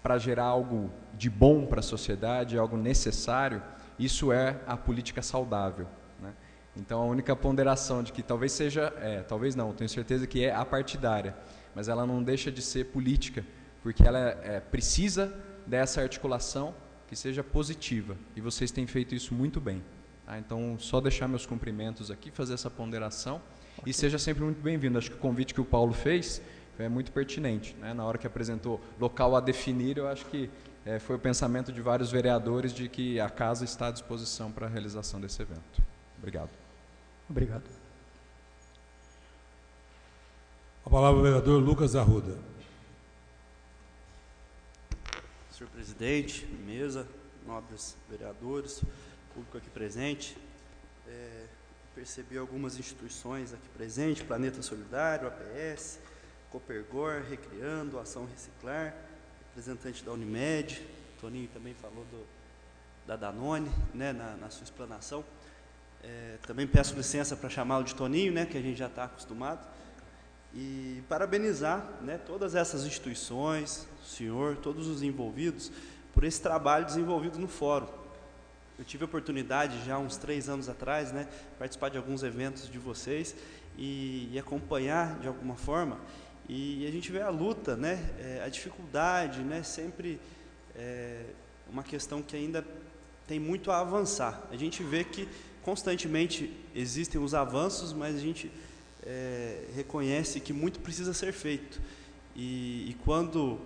para gerar algo de bom para a sociedade, algo necessário, isso é a política saudável, né? Então, a única ponderação de que talvez seja, talvez não, tenho certeza que é apartidária, mas ela não deixa de ser política, porque ela precisa dessa articulação que seja positiva, e vocês têm feito isso muito bem. Tá? Então, só deixar meus cumprimentos aqui, fazer essa ponderação, okay. E seja sempre muito bem-vindo. Acho que o convite que o Paulo fez é muito pertinente, né? Na hora que apresentou local a definir, eu acho que foi o pensamento de vários vereadores de que a casa está à disposição para a realização desse evento. Obrigado. Obrigado. A palavra ao vereador Lucas Arruda. Senhor presidente, mesa, nobres vereadores, público aqui presente, percebi algumas instituições aqui presentes, Planeta Solidário, APS, Copergor, Recriando, Ação Reciclar, representante da Unimed, Toninho também falou da Danone, né, na sua explanação. Também peço licença para chamá-lo de Toninho, né, que a gente já está acostumado, e parabenizar, né, todas essas instituições, o senhor, todos os envolvidos, por esse trabalho desenvolvido no fórum. Eu tive a oportunidade, já uns 3 anos atrás, né, participar de alguns eventos de vocês e acompanhar de alguma forma, e a gente vê a luta, né, a dificuldade, né, sempre uma questão que ainda tem muito a avançar. A gente vê que constantemente existem os avanços, mas a gente reconhece que muito precisa ser feito. E quando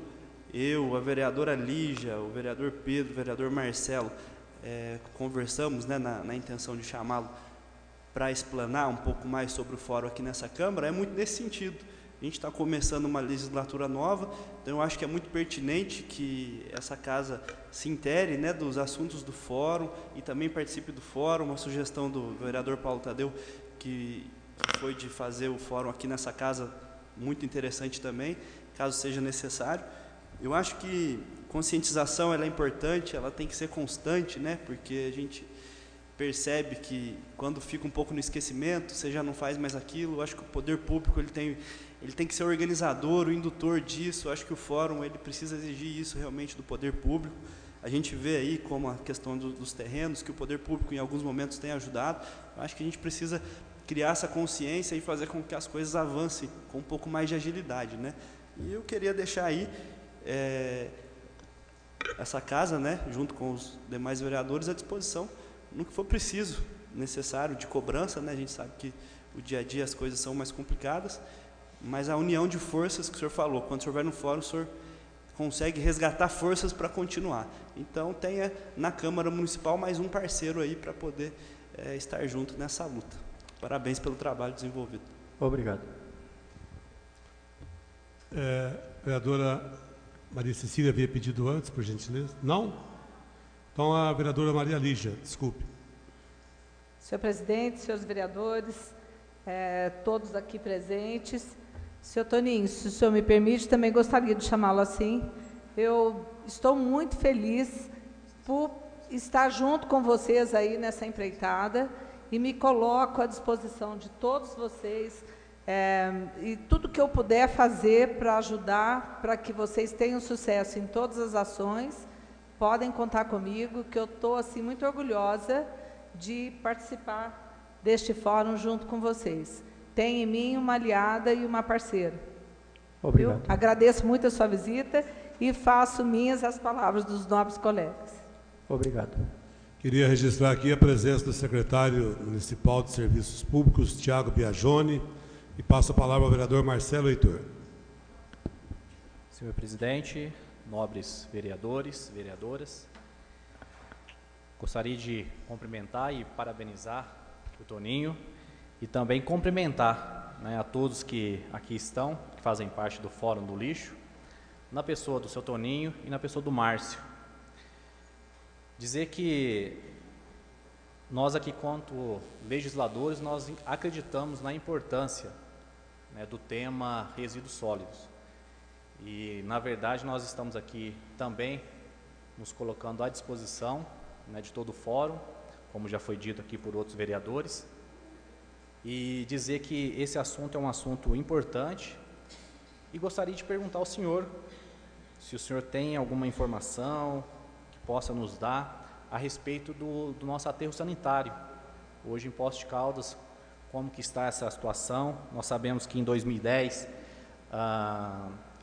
eu, a vereadora Lígia, o vereador Pedro, o vereador Marcelo, conversamos, né, na intenção de chamá-lo para explanar um pouco mais sobre o fórum aqui nessa Câmara, é muito nesse sentido. A gente está começando uma legislatura nova, então eu acho que é muito pertinente que essa casa se intere, né, dos assuntos do fórum e também participe do fórum. Uma sugestão do vereador Paulo Tadeu, que foi de fazer o fórum aqui nessa casa, muito interessante também, caso seja necessário. Eu acho que conscientização ela é importante, ela tem que ser constante, né, porque a gente percebe que quando fica um pouco no esquecimento, você já não faz mais aquilo. Eu acho que o poder público ele tem que ser organizador, o indutor disso. Eu acho que o fórum ele precisa exigir isso realmente do poder público. A gente vê aí como a questão dos terrenos, que o poder público em alguns momentos tem ajudado. Eu acho que a gente precisa criar essa consciência e fazer com que as coisas avancem com um pouco mais de agilidade, né? E eu queria deixar aí essa casa, né, junto com os demais vereadores, à disposição no que for preciso, necessário, de cobrança, né? A gente sabe que o dia a dia as coisas são mais complicadas, mas a união de forças que o senhor falou, quando o senhor vai no fórum, o senhor consegue resgatar forças para continuar. Então, tenha na Câmara Municipal mais um parceiro aí para poder estar junto nessa luta. Parabéns pelo trabalho desenvolvido. Obrigado. Vereadora Maria Cecília havia pedido antes, por gentileza? Não? Então, a vereadora Maria Lígia, desculpe. Senhor presidente, senhores vereadores, todos aqui presentes. Senhor Toninho, se o senhor me permite, também gostaria de chamá-lo assim. Eu estou muito feliz por estar junto com vocês aí nessa empreitada e me coloco à disposição de todos vocês e tudo que eu puder fazer para ajudar, para que vocês tenham sucesso em todas as ações, podem contar comigo, que eu estou assim muito orgulhosa de participar deste fórum junto com vocês. Tem em mim uma aliada e uma parceira. Obrigado. Eu agradeço muito a sua visita e faço minhas as palavras dos nobres colegas. Obrigado. Queria registrar aqui a presença do secretário municipal de Serviços Públicos, Tiago Biagione, e passo a palavra ao vereador Marcelo Heitor. Senhor presidente, nobres vereadores, vereadoras, gostaria de cumprimentar e parabenizar o Toninho e também cumprimentar, né, a todos que aqui estão, que fazem parte do Fórum do Lixo, na pessoa do seu Toninho e na pessoa do Márcio. Dizer que nós aqui, quanto legisladores, nós acreditamos na importância, né, do tema resíduos sólidos. E, na verdade, nós estamos aqui também nos colocando à disposição, né, de todo o fórum, como já foi dito aqui por outros vereadores, e dizer que esse assunto é um assunto importante. E gostaria de perguntar ao senhor se o senhor tem alguma informação que possa nos dar a respeito do nosso aterro sanitário. Hoje em Poços de Caldas, como que está essa situação? Nós sabemos que em 2010,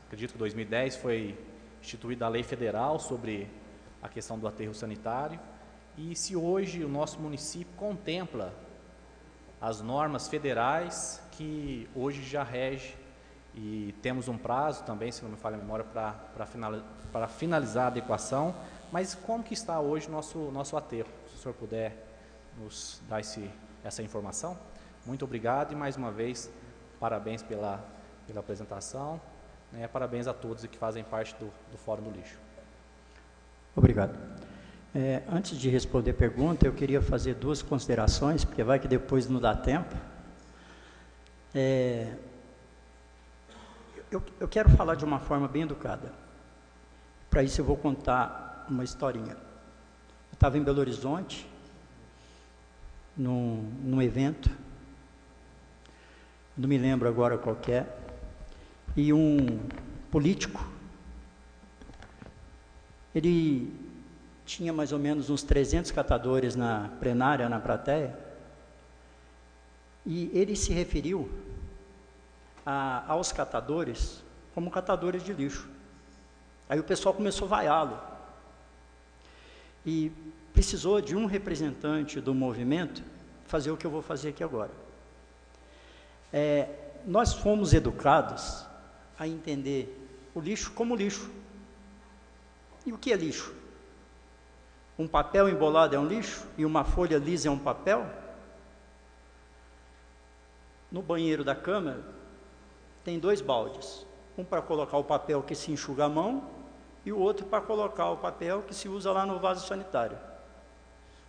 acredito que 2010 foi instituída a lei federal sobre a questão do aterro sanitário, e se hoje o nosso município contempla as normas federais que hoje já rege, e temos um prazo também, se não me falha a memória, para finalizar a adequação. Mas como que está hoje o nosso aterro? Se o senhor puder nos dar essa informação. Muito obrigado e, mais uma vez, parabéns pela apresentação, né? Parabéns a todos que fazem parte do Fórum do Lixo. Obrigado. Antes de responder a pergunta, eu queria fazer duas considerações, porque vai que depois não dá tempo. Eu quero falar de uma forma bem educada. Para isso eu vou contar uma historinha. Eu estava em Belo Horizonte, num evento, não me lembro agora qual que é, e um político, ele tinha mais ou menos uns 300 catadores na plenária, na plateia, e ele se referiu aos catadores como catadores de lixo. Aí o pessoal começou a vaiá-lo. E precisou de um representante do movimento fazer o que eu vou fazer aqui agora. Nós fomos educados a entender o lixo como lixo. E o que é lixo? Um papel embolado é um lixo? E uma folha lisa é um papel? No banheiro da Câmara tem 2 baldes. Um para colocar o papel que se enxuga a mão e o outro para colocar o papel que se usa lá no vaso sanitário.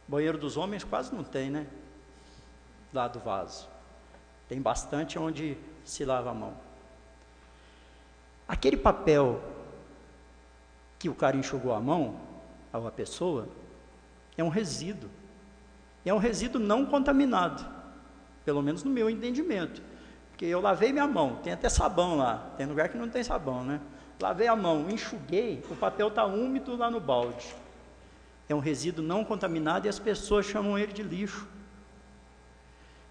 Banheiro dos homens quase não tem, né? Lá do vaso. Tem bastante onde se lava a mão. Aquele papel que o cara enxugou a mão, a pessoa, é um resíduo. É um resíduo não contaminado, pelo menos no meu entendimento. Porque eu lavei minha mão, tem até sabão lá, tem lugar que não tem sabão, né? Lavei a mão, enxuguei, o papel está úmido lá no balde. É um resíduo não contaminado e as pessoas chamam ele de lixo.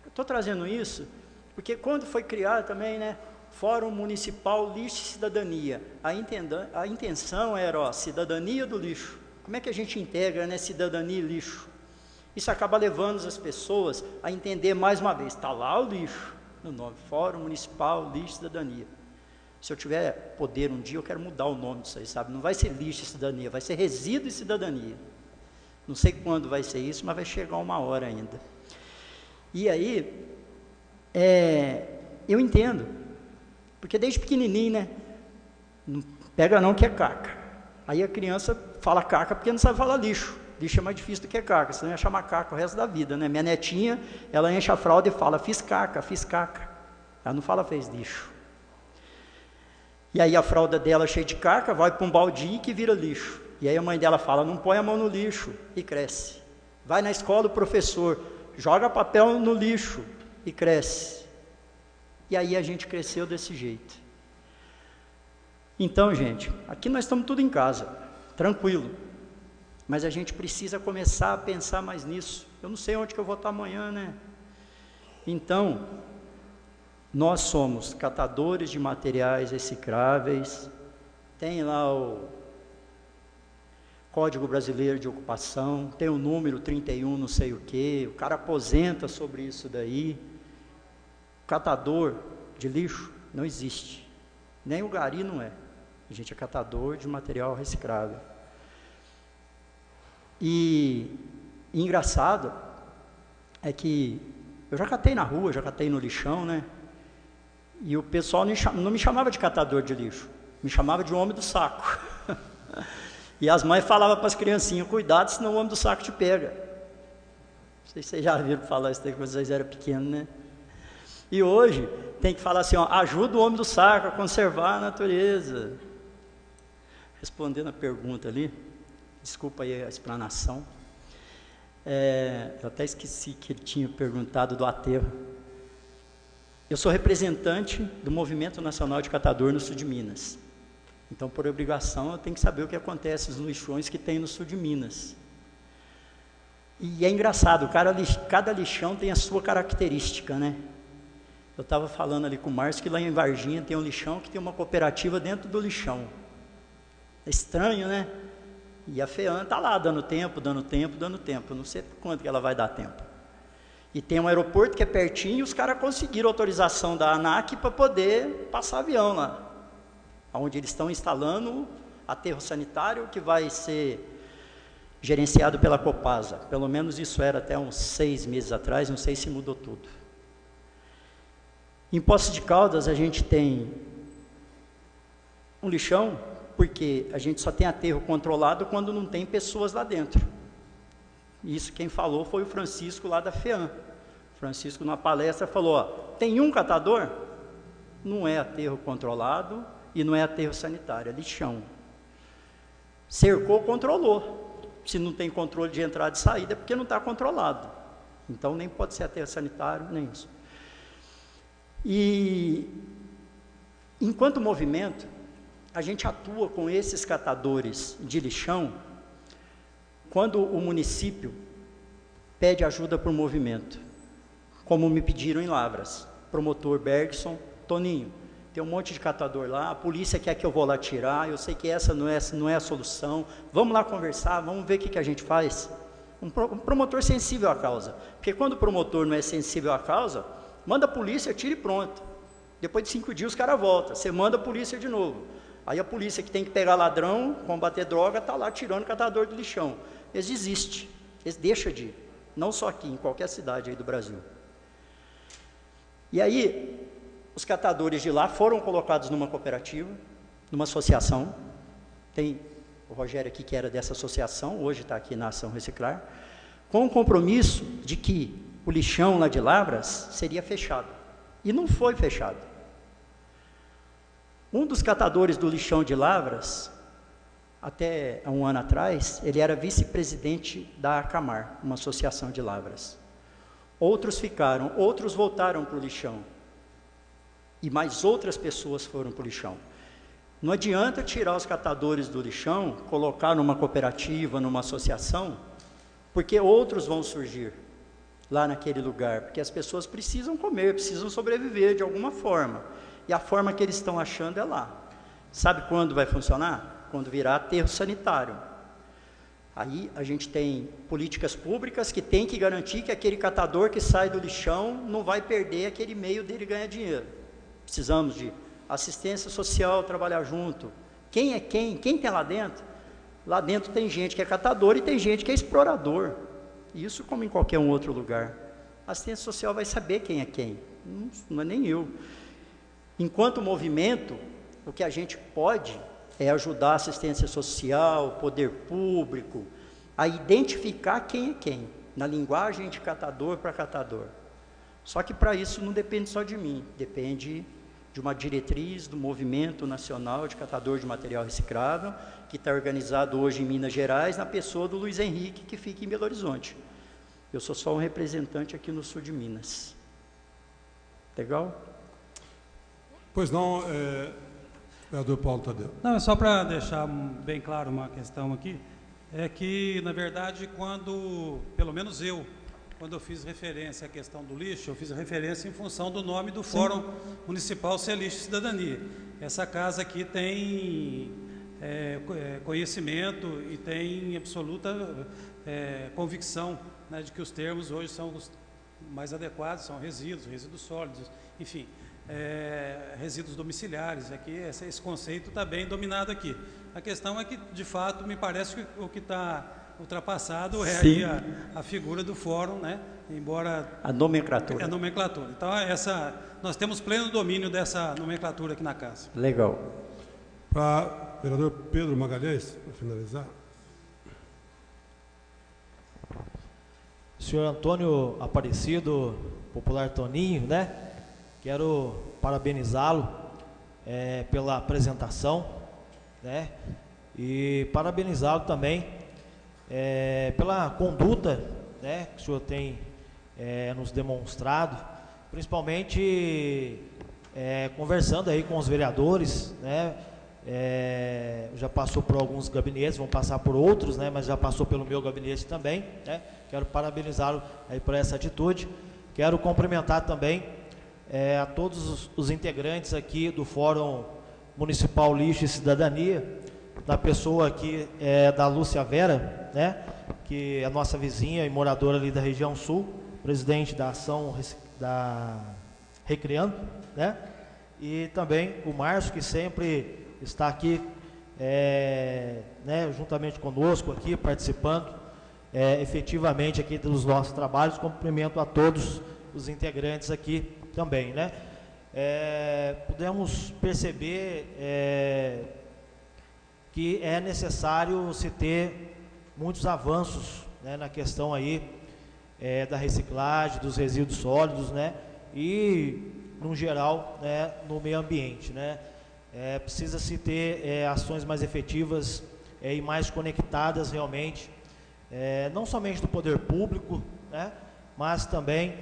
Eu estou trazendo isso porque quando foi criado também, né, Fórum Municipal Lixo e Cidadania, a intenção era, cidadania do lixo. Como é que a gente integra, né, cidadania e lixo? Isso acaba levando as pessoas a entender mais uma vez, está lá o lixo, no nome, Fórum Municipal Lixo e Cidadania. Se eu tiver poder um dia, eu quero mudar o nome disso aí, sabe? Não vai ser lixo e cidadania, vai ser resíduo e cidadania. Não sei quando vai ser isso, mas vai chegar uma hora ainda. E aí, eu entendo, porque desde pequenininho, né? Não pega não que é caca. Aí a criança fala caca porque não sabe falar lixo. Lixo é mais difícil do que caca, senão ia chamar caca o resto da vida, né? Minha netinha, ela enche a fralda e fala, fiz caca, fiz caca. Ela não fala, fez lixo. E aí a fralda dela cheia de caca, vai para um baldinho que vira lixo. E aí a mãe dela fala, não põe a mão no lixo, e cresce. Vai na escola o professor, joga papel no lixo, e cresce. E aí a gente cresceu desse jeito. Então, gente, aqui nós estamos tudo em casa, tranquilo. Mas a gente precisa começar a pensar mais nisso. Eu não sei onde que eu vou estar amanhã, né? Então, nós somos catadores de materiais recicláveis, tem lá o Código Brasileiro de Ocupação, tem o número 31 não sei o quê, o cara aposenta sobre isso daí. Catador de lixo não existe, nem o gari não é. A gente é catador de material reciclável. E engraçado é que eu já catei na rua, já catei no lixão, né? E o pessoal não me chamava de catador de lixo, me chamava de homem do saco. E as mães falavam para as criancinhas, cuidado, senão o homem do saco te pega. Não sei se vocês já viram falar isso daí quando vocês eram pequenos, né? E hoje tem que falar assim, ó, ajuda o homem do saco a conservar a natureza. Respondendo a pergunta ali, desculpa aí a explanação, eu até esqueci que ele tinha perguntado do aterro. Eu sou representante do Movimento Nacional de Catador no sul de Minas. Então, por obrigação, eu tenho que saber o que acontece nos lixões que tem no sul de Minas. E é engraçado, cada lixão tem a sua característica, né? Eu estava falando ali com o Márcio que lá em Varginha tem um lixão que tem uma cooperativa dentro do lixão. É estranho, né? E a FEAM está lá dando tempo. Não sei quanto que ela vai dar tempo. E tem um aeroporto que é pertinho e os caras conseguiram autorização da ANAC para poder passar avião lá. Onde eles estão instalando aterro sanitário que vai ser gerenciado pela Copasa. Pelo menos isso era até uns 6 meses atrás, não sei se mudou tudo. Em Poços de Caldas a gente tem um lixão, porque a gente só tem aterro controlado quando não tem pessoas lá dentro. Isso quem falou foi o Francisco lá da FEAM. O Francisco, numa palestra, falou, ó, tem um catador? Não é aterro controlado e não é aterro sanitário, é lixão. Cercou, controlou. Se não tem controle de entrada e saída, é porque não está controlado. Então, nem pode ser aterro sanitário, nem isso. E, enquanto movimento, a gente atua com esses catadores de lixão quando o município pede ajuda para o movimento, como me pediram em Lavras, promotor Bergson, Toninho, tem um monte de catador lá, a polícia quer que eu vou lá tirar, eu sei que essa não é a solução, vamos lá conversar, vamos ver o que a gente faz. Um promotor sensível à causa, porque quando o promotor não é sensível à causa, manda a polícia, tira e pronto. Depois de 5 dias os caras voltam, você manda a polícia de novo. Aí a polícia que tem que pegar ladrão, combater droga, está lá tirando o catador do lixão. Eles desistem, eles deixam de ir. Não só aqui, em qualquer cidade aí do Brasil. E aí, os catadores de lá foram colocados numa cooperativa, numa associação. Tem o Rogério aqui que era dessa associação, hoje está aqui na Ação Reciclar, com o compromisso de que o lixão lá de Lavras seria fechado. E não foi fechado. Um dos catadores do lixão de Lavras, até há um ano atrás, ele era vice-presidente da ACAMAR, uma associação de Lavras. Outros ficaram, outros voltaram para o lixão. E mais outras pessoas foram para o lixão. Não adianta tirar os catadores do lixão, colocar numa cooperativa, numa associação, porque outros vão surgir lá naquele lugar, porque as pessoas precisam comer, precisam sobreviver de alguma forma. E a forma que eles estão achando é lá. Sabe quando vai funcionar? Quando virar aterro sanitário. Aí a gente tem políticas públicas que tem que garantir que aquele catador que sai do lixão não vai perder aquele meio dele ganhar dinheiro. Precisamos de assistência social, trabalhar junto. Quem é quem? Quem tem lá dentro? Lá dentro tem gente que é catador e tem gente que é explorador. Isso como em qualquer um outro lugar. A assistência social vai saber quem é quem. Não é nem eu. Enquanto movimento, o que a gente pode é ajudar a assistência social, o poder público, a identificar quem é quem, na linguagem de catador para catador. Só que para isso não depende só de mim, depende de uma diretriz do Movimento Nacional de Catador de Material Reciclável, que está organizado hoje em Minas Gerais, na pessoa do Luiz Henrique, que fica em Belo Horizonte. Eu sou só um representante aqui no sul de Minas. Legal? Pois não, vereador Paulo Tadeu. Não, é só para deixar bem claro uma questão aqui, é que, na verdade, quando, pelo menos eu, quando eu fiz referência à questão do lixo, eu fiz referência em função do nome do Fórum Municipal Sem Lixo e Cidadania. Essa casa aqui tem conhecimento e tem absoluta convicção, né, de que os termos hoje são os mais adequados, são resíduos sólidos, enfim, resíduos domiciliares. Aqui esse conceito está bem dominado aqui. A questão é que, de fato, me parece que o que está ultrapassado é aí a figura do fórum, né? Embora a nomenclatura. A nomenclatura. Então, nós temos pleno domínio dessa nomenclatura aqui na casa. Legal. Para o vereador Pedro Magalhães, para finalizar. Senhor Antônio Aparecido, popular Toninho, né? Quero parabenizá-lo pela apresentação, né? E parabenizá-lo também pela conduta, né, que o senhor tem nos demonstrado, principalmente conversando aí com os vereadores, né? Já passou por alguns gabinetes, vão passar por outros, né? Mas já passou pelo meu gabinete também, né? Quero parabenizá-lo aí por essa atitude. Quero cumprimentar também a todos os integrantes aqui do Fórum Municipal Lixo e Cidadania, da pessoa aqui da Lúcia Vera, né? Que é a nossa vizinha e moradora ali da região sul, presidente da ação da Recreando, né? E também o Márcio, que sempre está aqui, né, juntamente conosco aqui, participando efetivamente aqui dos nossos trabalhos. Cumprimento a todos os integrantes aqui também, né? Pudemos perceber que é necessário se ter muitos avanços, né, na questão aí da reciclagem, dos resíduos sólidos, né? E, no geral, né, no meio ambiente, né? Precisa-se ter ações mais efetivas e mais conectadas realmente, não somente do poder público, né, mas também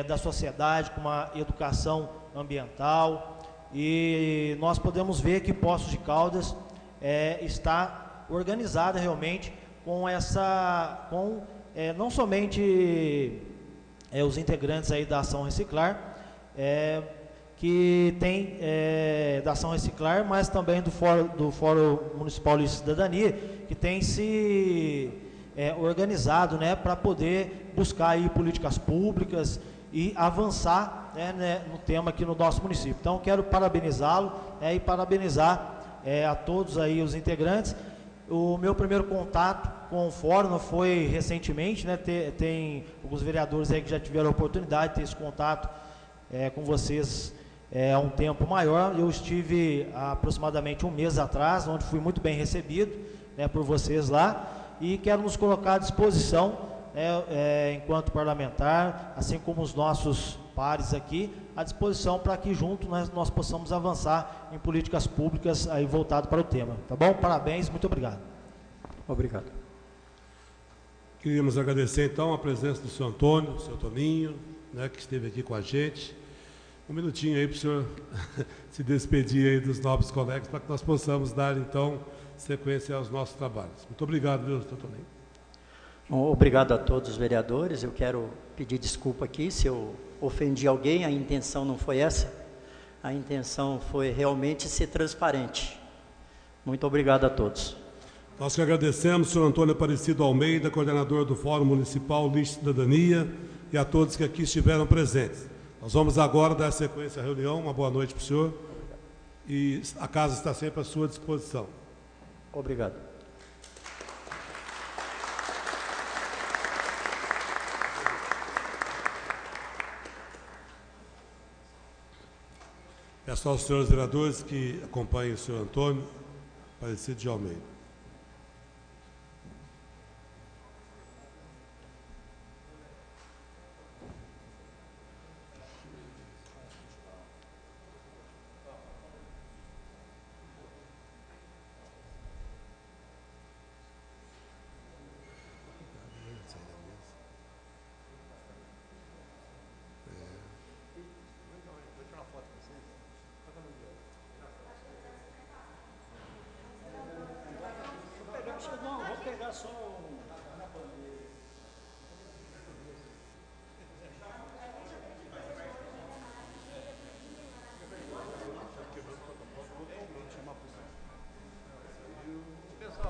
da sociedade, com uma educação ambiental. E nós podemos ver que Poços de Caldas está organizada realmente com não somente os integrantes aí da Ação Reciclar, que tem da Ação Reciclar, mas também do Fórum Municipal de Cidadania, que tem se organizado, né, para poder buscar aí políticas públicas e avançar, né, no tema aqui no nosso município. Então, quero parabenizá-lo e parabenizar a todos aí os integrantes. O meu primeiro contato com o fórum foi recentemente, né? Tem alguns vereadores aí que já tiveram a oportunidade de ter esse contato com vocês há um tempo maior. Eu estive há aproximadamente um mês atrás, onde fui muito bem recebido, né, por vocês lá, e quero nos colocar à disposição, enquanto parlamentar, assim como os nossos pares aqui, à disposição para que juntos nós possamos avançar em políticas públicas aí voltado para o tema. Tá bom? Parabéns, muito obrigado. Obrigado. Queríamos agradecer então a presença do senhor Antônio, do senhor Toninho, né, que esteve aqui com a gente. Um minutinho aí para o senhor se despedir aí dos novos colegas, para que nós possamos dar então sequência aos nossos trabalhos. Muito obrigado, viu, senhor Toninho. Bom, obrigado a todos os vereadores. Eu quero pedir desculpa aqui se eu ofendi alguém. A intenção não foi essa. A intenção foi realmente ser transparente. Muito obrigado a todos. Nós que agradecemos, senhor Antônio Aparecido Almeida, coordenador do Fórum Municipal Lixo e Cidadania, e a todos que aqui estiveram presentes. Nós vamos agora dar sequência à reunião. Uma boa noite para o senhor. E a casa está sempre à sua disposição. Obrigado. Peço aos senhores vereadores que acompanhem o senhor Antônio Aparecido de Almeida.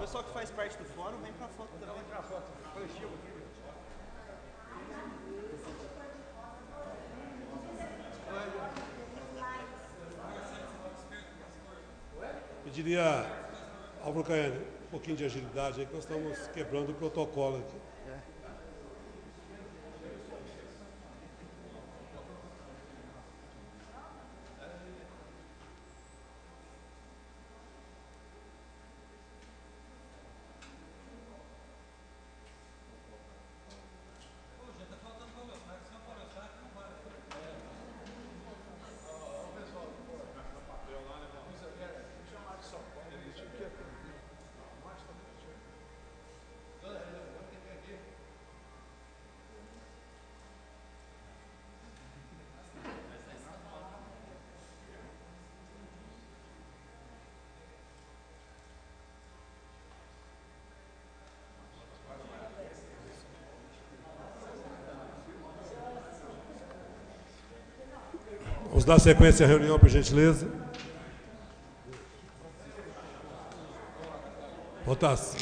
pessoal que faz parte do fórum, vem para a foto também. Vem para a foto. Pediria, Álvaro Caiane, um pouquinho de agilidade aí, que nós estamos quebrando o protocolo aqui. Vamos dar sequência à reunião, por gentileza.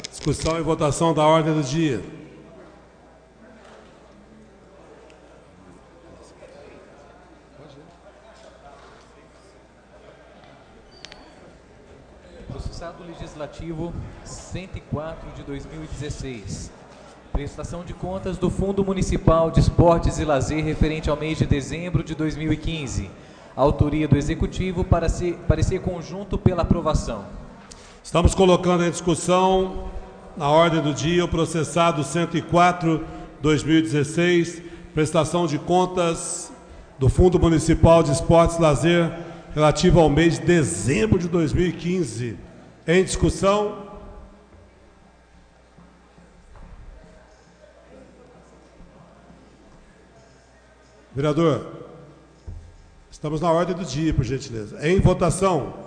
Discussão e votação da ordem do dia. Processado Legislativo 104 de 2016. Prestação de contas do Fundo Municipal de Esportes e Lazer referente ao mês de dezembro de 2015. Autoria do Executivo, parecer conjunto pela aprovação. Estamos colocando em discussão, na ordem do dia, o processado 104/2016, prestação de contas do Fundo Municipal de Esportes e Lazer relativo ao mês de dezembro de 2015. Em discussão. Vereador, estamos na ordem do dia, por gentileza. Em votação.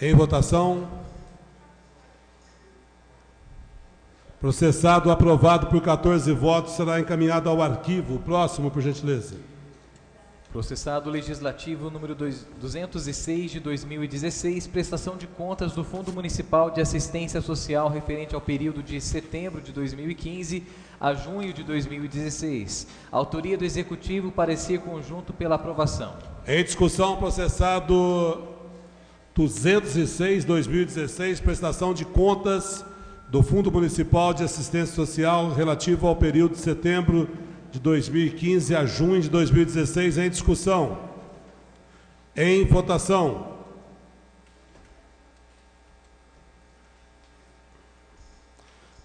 Em votação. Processado aprovado por 14 votos, será encaminhado ao arquivo. Próximo, por gentileza. Processado Legislativo número 206 de 2016, prestação de contas do Fundo Municipal de Assistência Social referente ao período de setembro de 2015 a junho de 2016. Autoria do Executivo, parecer conjunto pela aprovação. Em discussão, processado 206/2016, prestação de contas do Fundo Municipal de Assistência Social relativo ao período de setembro de 2015 a junho de 2016, em discussão. Em votação.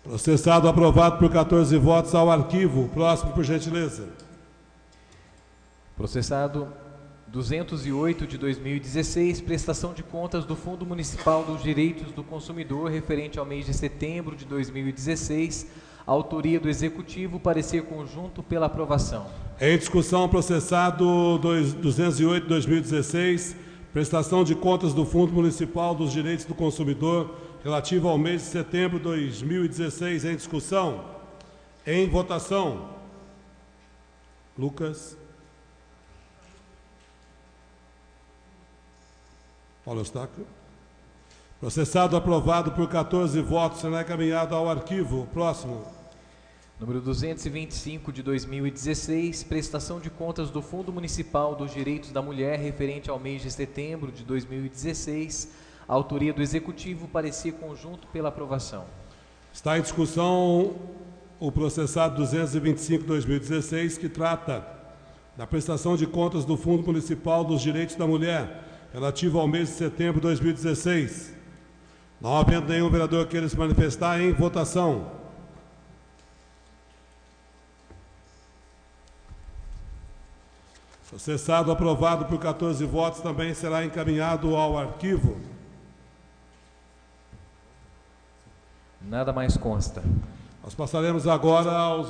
Processado aprovado por 14 votos ao arquivo. Próximo, por gentileza. Processado 208 de 2016, prestação de contas do Fundo Municipal dos Direitos do Consumidor referente ao mês de setembro de 2016. Autoria do Executivo, parecer conjunto pela aprovação. Em discussão, processado 208/2016, prestação de contas do Fundo Municipal dos Direitos do Consumidor relativo ao mês de setembro de 2016. Em discussão. Em votação. Lucas. Paulo Eustáquio. Processado aprovado por 14 votos, será encaminhado ao arquivo. Próximo. Número 225 de 2016, prestação de contas do Fundo Municipal dos Direitos da Mulher referente ao mês de setembro de 2016. Autoria do Executivo, parecer conjunto pela aprovação. Está em discussão o processado 225/2016, que trata da prestação de contas do Fundo Municipal dos Direitos da Mulher relativo ao mês de setembro de 2016. Não havendo nenhum vereador que queira se manifestar, em votação. Processado aprovado por 14 votos, também será encaminhado ao arquivo. Nada mais consta. Nós passaremos agora aos